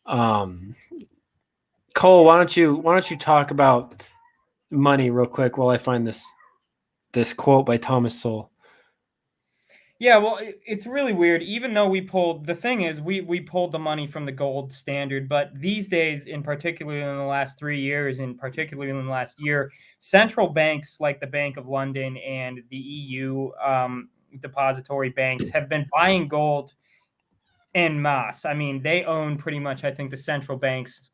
Cole, why don't you talk about money real quick while I find this quote by Thomas Sowell. Yeah, well, it's really weird. Even though the thing is, we pulled the money from the gold standard, but these days, in particular in the last 3 years, and particularly in the last year, central banks like the Bank of London and the EU depository banks have been buying gold en masse. I mean, they own pretty much, I think, the central banks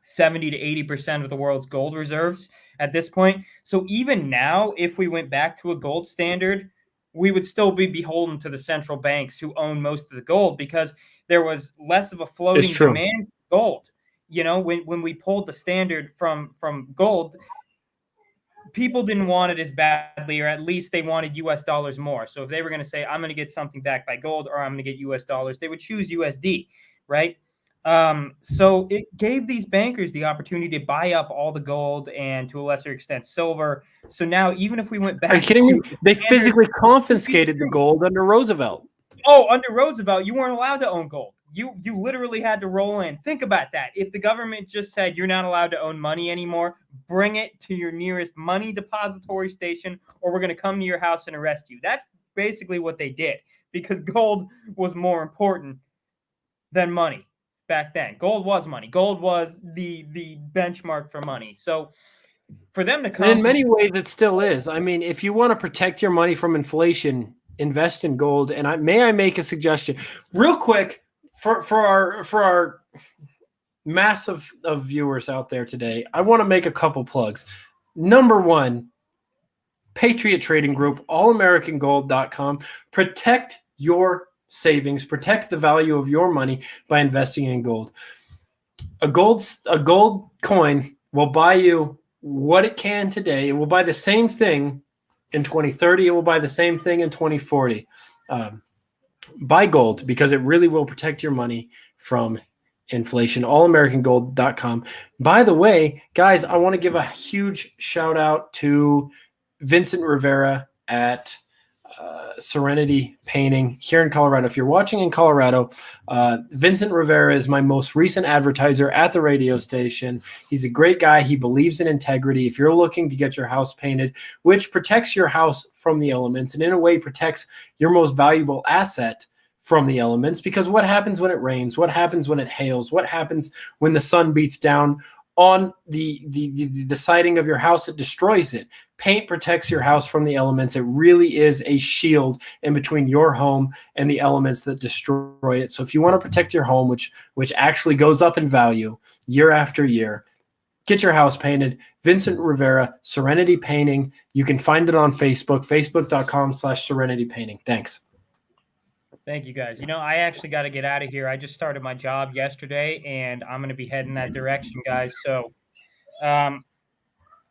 70 to 80% of the world's gold reserves at this point. So even now, if we went back to a gold standard, we would still be beholden to the central banks who own most of the gold because there was less of a floating demand for gold. You know, when we pulled the standard from gold, people didn't want it as badly, or at least they wanted US dollars more. So if they were going to say, I'm going to get something back by gold or I'm going to get US dollars, they would choose USD, right? So it gave these bankers the opportunity to buy up all the gold and to a lesser extent silver. So now, even if we went back, are you kidding me? They physically confiscated the gold under Roosevelt. Oh, under Roosevelt, you weren't allowed to own gold. You literally had to roll in. Think about that. If the government just said you're not allowed to own money anymore, bring it to your nearest money depository station, or we're going to come to your house and arrest you. That's basically what they did because gold was more important than money back then. Gold was money. Gold was the benchmark for money. So for them to come, and in many ways, it still is. I mean, if you want to protect your money from inflation, invest in gold. And may I make a suggestion real quick for our mass of viewers out there today? I want to make a couple plugs. Number one, Patriot Trading Group, allamericangold.com. Protect your savings, protect the value of your money by investing in gold. A gold coin will buy you what it can today. It will buy the same thing in 2030. It will buy the same thing in 2040. Buy gold because it really will protect your money from inflation. allamericangold.com. By the way, guys, I want to give a huge shout out to Vincent Rivera at Serenity Painting here in Colorado. If you're watching in Colorado, Vincent Rivera is my most recent advertiser at the radio station. He's a great guy. He believes in integrity. If you're looking to get your house painted, which protects your house from the elements and in a way protects your most valuable asset from the elements, because what happens when it rains? What happens when it hails? What happens when the sun beats down on the siding of your house? It destroys it. Paint protects your house from the elements. It really is a shield in between your home and the elements that destroy it. So if you want to protect your home, which actually goes up in value year after year, get your house painted. Vincent Rivera, Serenity Painting. You can find it on Facebook, facebook.com/Serenity Painting. Thanks. Thank you, guys. You know, I actually got to get out of here. I just started my job yesterday, and I'm going to be heading that direction, guys. So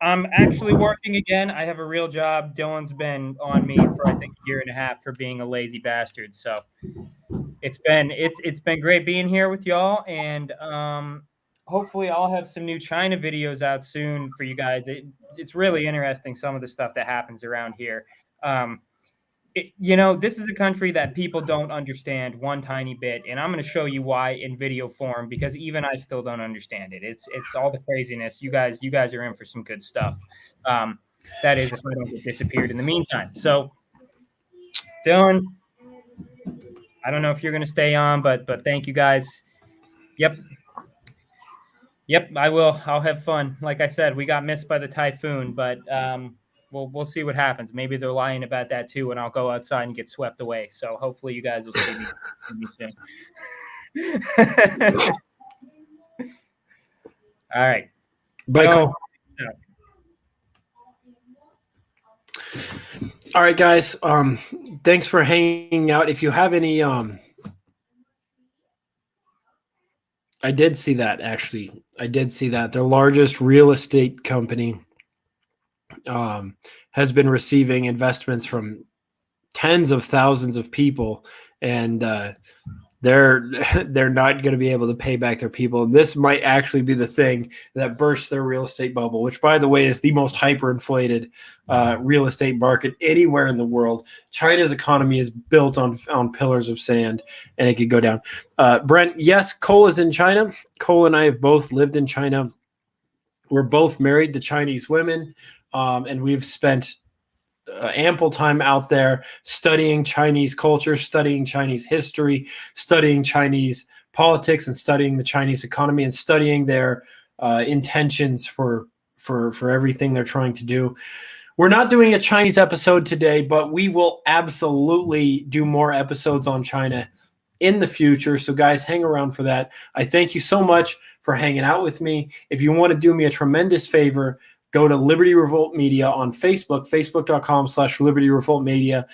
I'm actually working again. I have a real job. Dylan's been on me for, I think, a year and a half for being a lazy bastard. So it's been great being here with y'all, and hopefully I'll have some new China videos out soon for you guys. It's really interesting, some of the stuff that happens around here. This is a country that people don't understand one tiny bit, and I'm going to show you why in video form, because even I still don't understand it. It's all the craziness. You guys are in for some good stuff. That is, if I don't get disappeared in the meantime. So, Dylan, I don't know if you're going to stay on, but thank you guys. Yep, I will. I'll have fun. Like I said, we got missed by the typhoon, but we'll see what happens. Maybe they're lying about that too, and I'll go outside and get swept away. So hopefully you guys will see me soon. All right. Bye, Cole. All right, guys. Thanks for hanging out. If you have any, I did see that, actually. I did see that. Their largest real estate company has been receiving investments from tens of thousands of people, and they're they're not going to be able to pay back their people. And this might actually be the thing that bursts their real estate bubble, which, by the way, is the most hyperinflated real estate market anywhere in the world. China's economy is built on pillars of sand, and it could go down. Brent, yes, Cole is in China. Cole and I have both lived in China. We're both married to Chinese women, and we've spent ample time out there studying Chinese culture, studying Chinese history, studying Chinese politics, and studying the Chinese economy, and studying their intentions for everything they're trying to do. We're not doing a Chinese episode today, but we will absolutely do more episodes on China in the future. So guys, hang around for that. I thank you so much for hanging out with me. If you want to do me a tremendous favor, go to Liberty Revolt Media on Facebook, facebook.com/Liberty Revolt Media.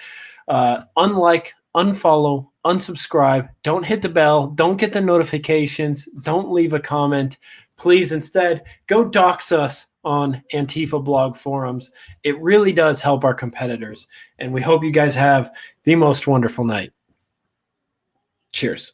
Unlike, unfollow, unsubscribe, don't hit the bell, don't get the notifications, don't leave a comment. Please instead go dox us on Antifa blog forums. It really does help our competitors. And we hope you guys have the most wonderful night. Cheers.